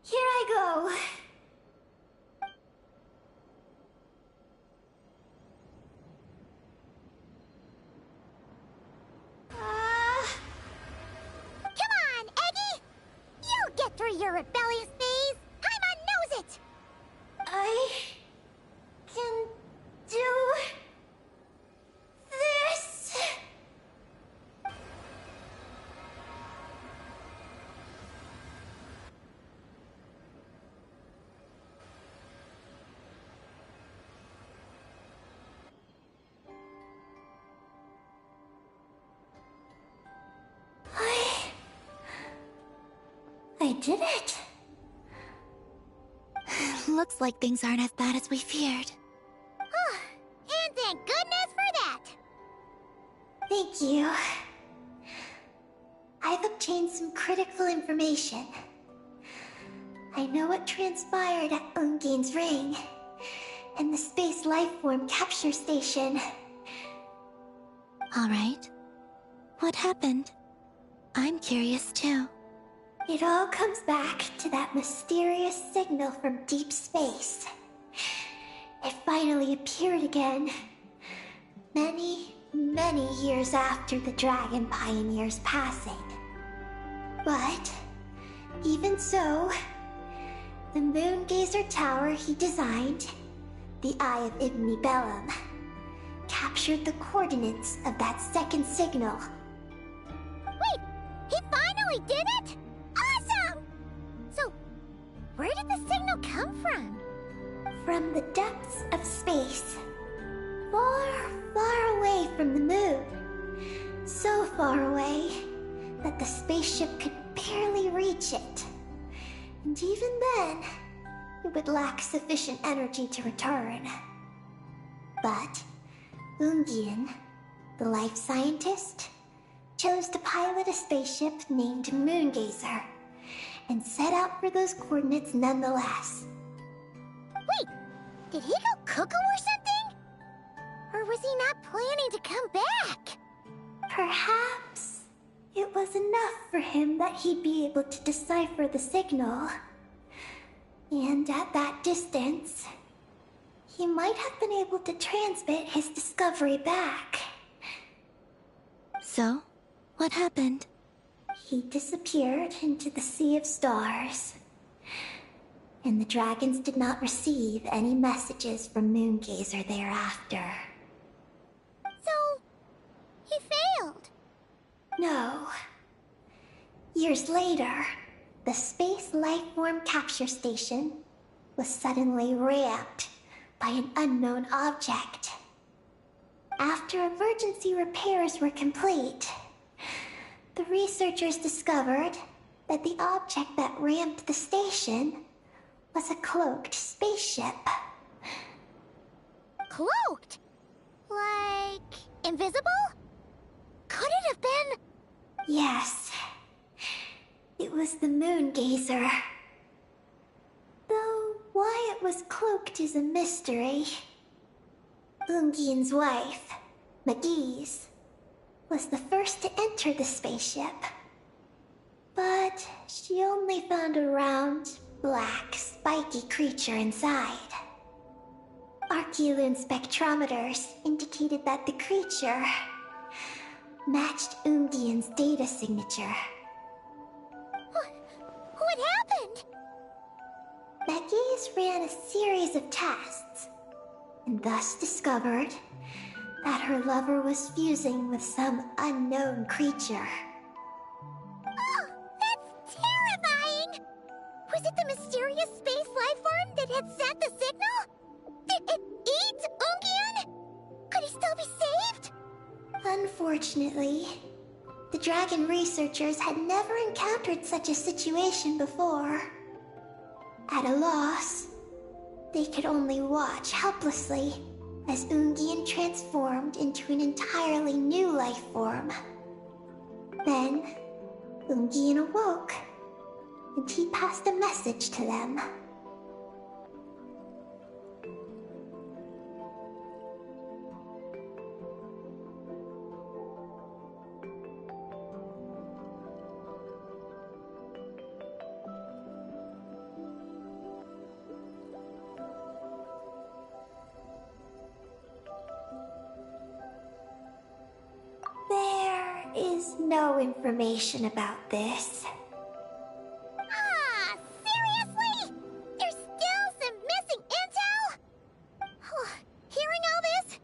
Here I go. Come on, Eggy! You'll get through your rebellious phase! Paimon knows it! I can do this. I did it. Looks like things aren't as bad as we feared. And thank goodness for that! Thank you. I've obtained some critical information. I know what transpired at Ungain's ring and the space lifeform capture station. All right. What happened? I'm curious too. It all comes back to that mysterious signal from deep space. It finally appeared again. Many years after the Dragon Pioneer's passing. But, even so, the Moongazer Tower he designed, the Eye of Ibn Bellum, captured the coordinates of that second signal. Wait! He finally did it?! Awesome! So, where did the signal come from? From the depths of space. Far away from the moon. So far away that the spaceship could barely reach it. And even then, it would lack sufficient energy to return. But Ungian, the life scientist, chose to pilot a spaceship named Moongazer and set out for those coordinates nonetheless. Wait, did he go cuckoo or something? Or was he not planning to come back? Perhaps it was enough for him that he'd be able to decipher the signal. And at that distance, he might have been able to transmit his discovery back. So, what happened? He disappeared into the sea of stars. And the dragons did not receive any messages from Moongazer thereafter. So, he failed. No. Years later, the Space Lifeform Capture Station was suddenly ramped by an unknown object. After emergency repairs were complete, the researchers discovered that the object that ramped the station was a cloaked spaceship. Cloaked? Like, invisible? Could it have been... Yes. It was the Moongazer, was cloaked as a mystery. Ungian's wife, Magi's, was the first to enter the spaceship. But she only found a round, black, spiky creature inside. Archeolune spectrometers indicated that the creature matched Ungian's data signature. What happened? Megis ran a series of tests, and thus discovered that her lover was fusing with some unknown creature. Oh, that's terrifying! Was it the mysterious space life form that had sent the signal? Did it eat Ungian? Could he still be saved? Unfortunately, the dragon researchers had never encountered such a situation before. At a loss, they could only watch helplessly as Ungian transformed into an entirely new life form. Then, Ungian awoke, and he passed a message to them. There is no information about this. Ah, seriously? There's still some missing intel? Hearing all this,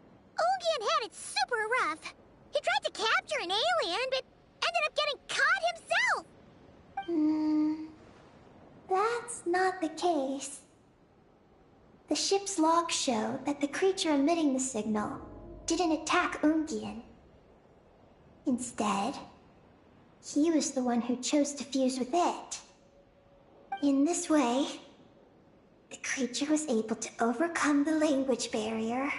Ungian had it super rough. He tried to capture an alien, but ended up getting caught himself. That's not the case. The ship's logs show that the creature emitting the signal didn't attack Ungian. Instead, he was the one who chose to fuse with it. In this way, the creature was able to overcome the language barrier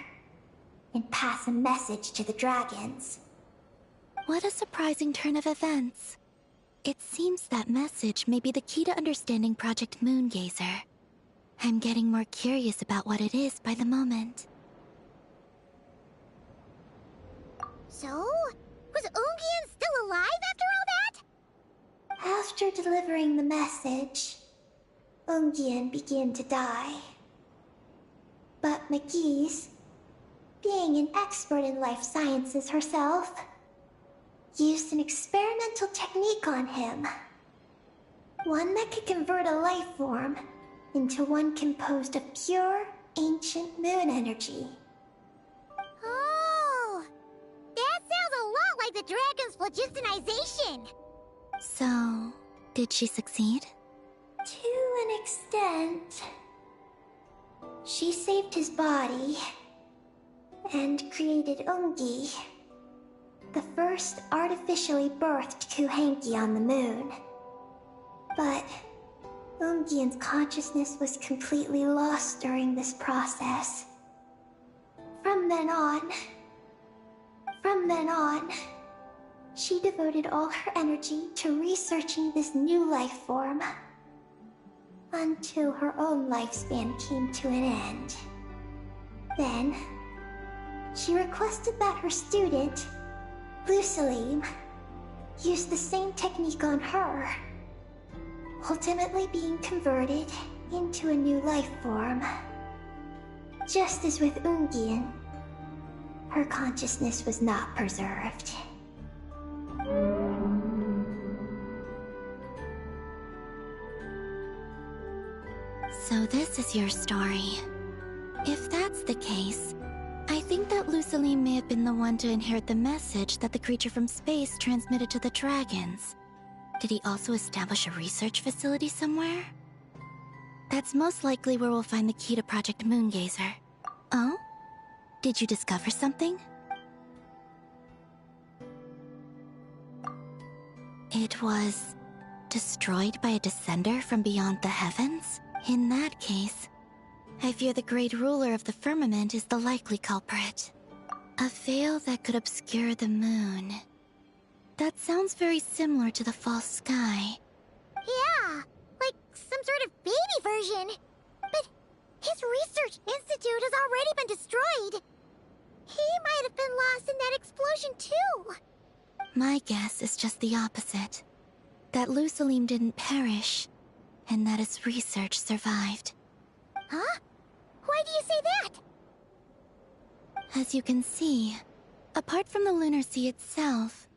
and pass a message to the dragons. What a surprising turn of events. It seems that message may be the key to understanding Project Moongazer. I'm getting more curious about what it is by the moment. So, was Ungian still alive after all that? After delivering the message, Ungian began to die. But Magi's, being an expert in life sciences herself, used an experimental technique on him. One that could convert a life form into one composed of pure, ancient moon energy. Oh, that sounds a lot like the dragon's phlogistonization. So, did she succeed? To an extent. She saved his body and created Ungi, the first artificially birthed Kuhanki on the moon. But Ungian's consciousness was completely lost during this process. From then on, she devoted all her energy to researching this new life form, until her own lifespan came to an end. Then, she requested that her student, Lusalim, use the same technique on her, ultimately being converted into a new life form. Just as with Ungian, her consciousness was not preserved. So this is your story. If that's the case, I think that Lusaline may have been the one to inherit the message that the creature from space transmitted to the dragons. Did he also establish a research facility somewhere? That's most likely where we'll find the key to Project Moongazer. Oh? Did you discover something? It was destroyed by a descender from beyond the heavens? In that case, I fear the great ruler of the firmament is the likely culprit. A veil that could obscure the moon. That sounds very similar to the false sky. Yeah, like some sort of baby version. But His research institute has already been destroyed. He might have been lost in that explosion too. My guess is just the opposite. That Lusalim didn't perish, and that his research survived. Huh? Why do you say that? As you can see, apart from the Lunar Sea itself,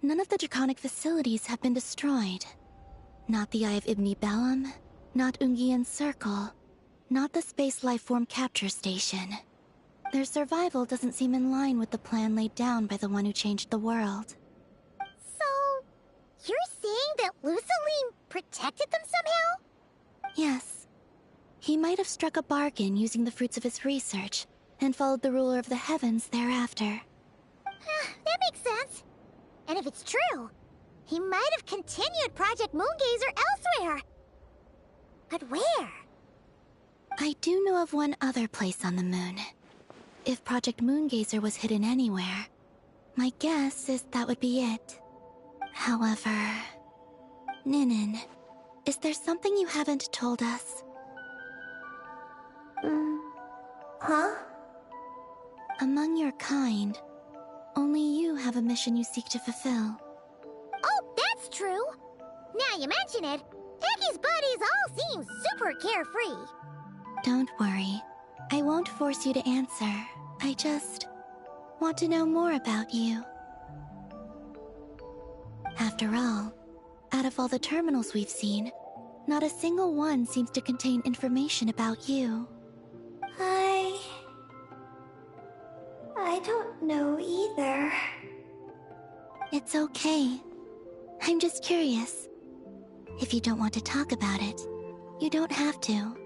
none of the draconic facilities have been destroyed. Not the Eye of Ibn Bellum, not Ungian's Circle, not the Space Lifeform Capture Station. Their survival doesn't seem in line with the plan laid down by the one who changed the world. So, you're saying that Lusalim protected them somehow? Yes. He might have struck a bargain using the fruits of his research, and followed the ruler of the heavens thereafter. That makes sense. And if it's true, he might have continued Project Moongazer elsewhere. But where? I do know of one other place on the moon. If Project Moongazer was hidden anywhere, my guess is that would be it. However... Ninin, is there something you haven't told us? Huh? Among your kind, only you have a mission you seek to fulfill. Oh, that's true. Now you mention it, Peggy's buddies all seem super carefree. Don't worry. I won't force you to answer. I just want to know more about you. After all, out of all the terminals we've seen, not a single one seems to contain information about you. I don't know either. It's okay. I'm just curious. If you don't want to talk about it, you don't have to.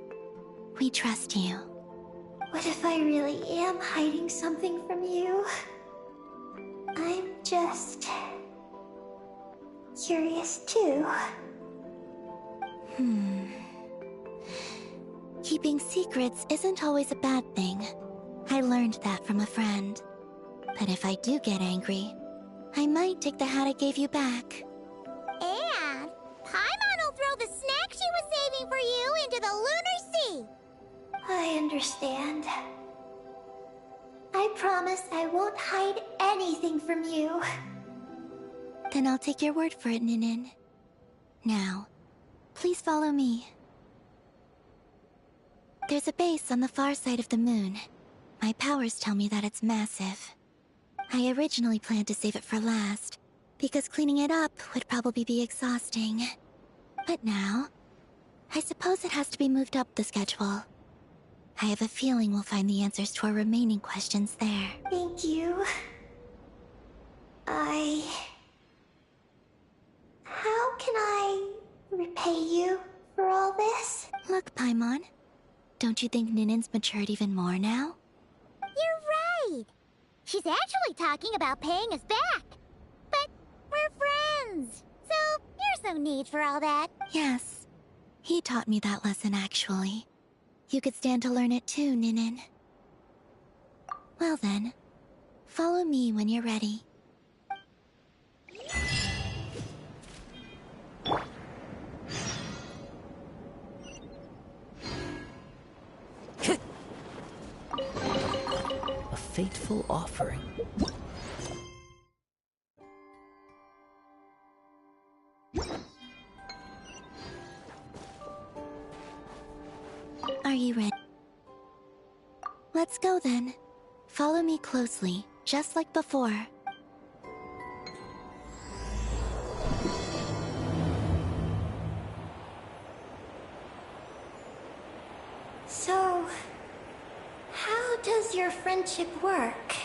We trust you. What if I really am hiding something from you? I'm just... curious too. Keeping secrets isn't always a bad thing. I learned that from a friend. But if I do get angry, I might take the hat I gave you back. And Paimon will throw the snack she was saving for you into the Lunar Sea. I understand. I promise I won't hide anything from you. Then I'll take your word for it, Ninin. Now, please follow me. There's a base on the far side of the moon. My powers tell me that it's massive. I originally planned to save it for last, because cleaning it up would probably be exhausting. But now, I suppose it has to be moved up the schedule. I have a feeling we'll find the answers to our remaining questions there. Thank you. How can I repay you for all this? Look, Paimon. Don't you think Ninin's matured even more now? You're right. She's actually talking about paying us back. But we're friends, so there's no need for all that. Yes. He taught me that lesson, actually. You could stand to learn it too, Ninin. Well then, follow me when you're ready. A fateful offering. Are you ready? Let's go then. Follow me closely, just like before. So, how does your friendship work?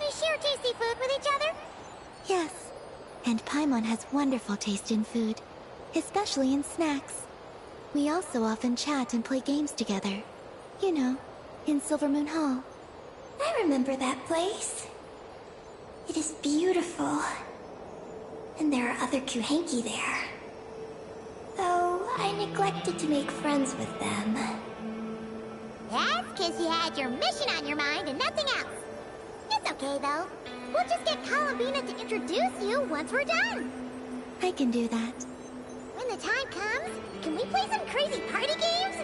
We share tasty food with each other? Yes. And Paimon has wonderful taste in food, especially in snacks. We also often chat and play games together. You know, in Silvermoon Hall. I remember that place. It is beautiful. And there are other Kuhenki there. Though I neglected to make friends with them. That's because you had your mission on your mind and nothing else. It's okay, though. We'll just get Columbina to introduce you once we're done. I can do that. When the time comes, can we play some crazy party games?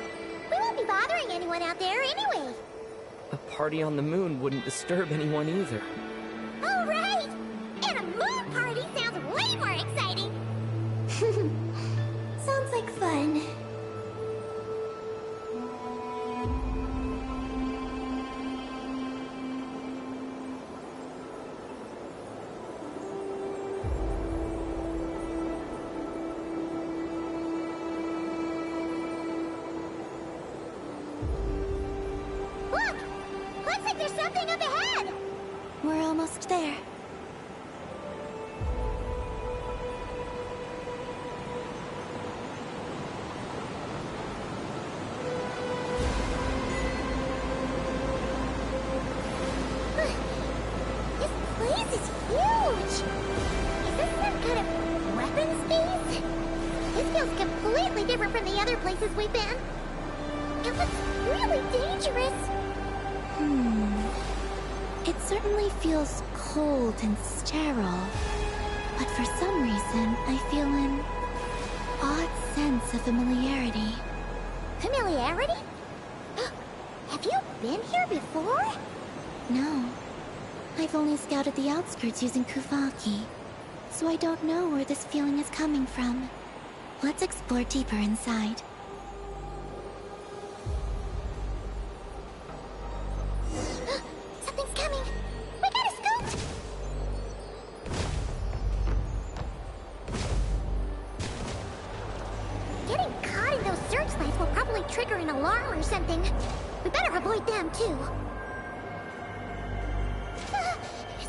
We won't be bothering anyone out there anyway. A party on the moon wouldn't disturb anyone either. Oh, right! And a moon party sounds way more exciting! Sounds like fun. Look! Looks like there's something up ahead! We're almost there. This place is huge! Is this some kind of weapons base? This feels completely different from the other places we've been. It looks really dangerous. It certainly feels cold and sterile. But for some reason, I feel an odd sense of familiarity. Familiarity? Have you been here before? No. I've only scouted the outskirts using Kuvaki, so I don't know where this feeling is coming from. Let's explore deeper inside. Something's coming! We gotta scoot! Getting caught in those searchlights will probably trigger an alarm or something. We better avoid them, too.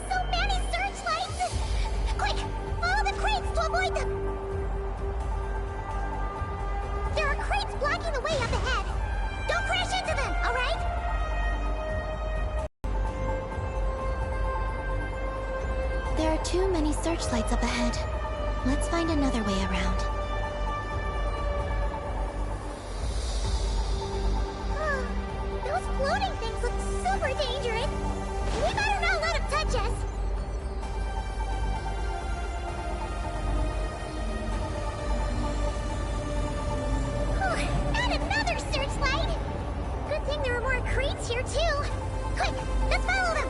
So many searchlights! Quick! Follow the crates to avoid them! There are crates blocking the way up ahead. Don't crash into them, alright? There are too many searchlights up ahead. Let's find another way around. Those floating things look super dangerous. We better not let them touch us. And another searchlight! Good thing there are more crates here, too. Quick, let's follow them!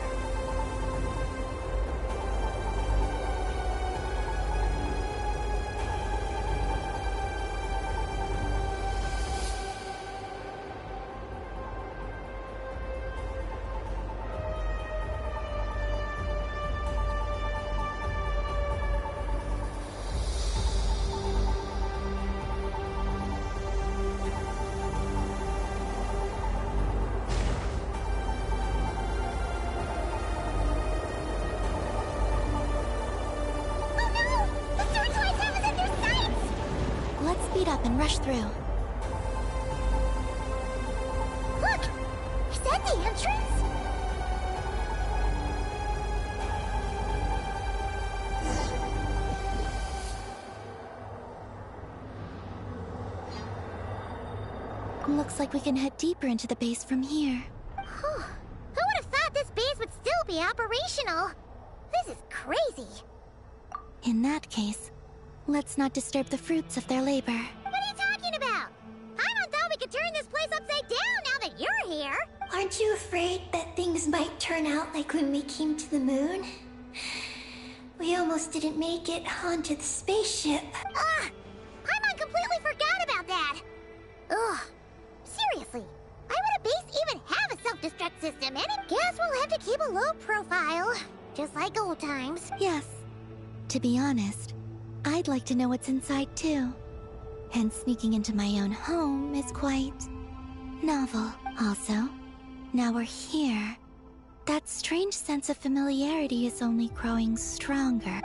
Oh no! The searchlights have us in their sights! Let's speed up and rush through. Look! Is that the entrance? Looks like we can head deeper into the base from here. Who would have thought this base would still be operational? This is crazy. In that case, let's not disturb the fruits of their labor. What are you talking about? Paimon thought we could turn this place upside down now that you're here. Aren't you afraid that things might turn out like when we came to the moon? We almost didn't make it onto the spaceship. Paimon completely forgot about that. Ugh. Seriously, why would a base even have a self-destruct system? And I guess we'll have to keep a low profile, just like old times. Yes. To be honest, I'd like to know what's inside too. And sneaking into my own home is quite novel. Also, now we're here. That strange sense of familiarity is only growing stronger.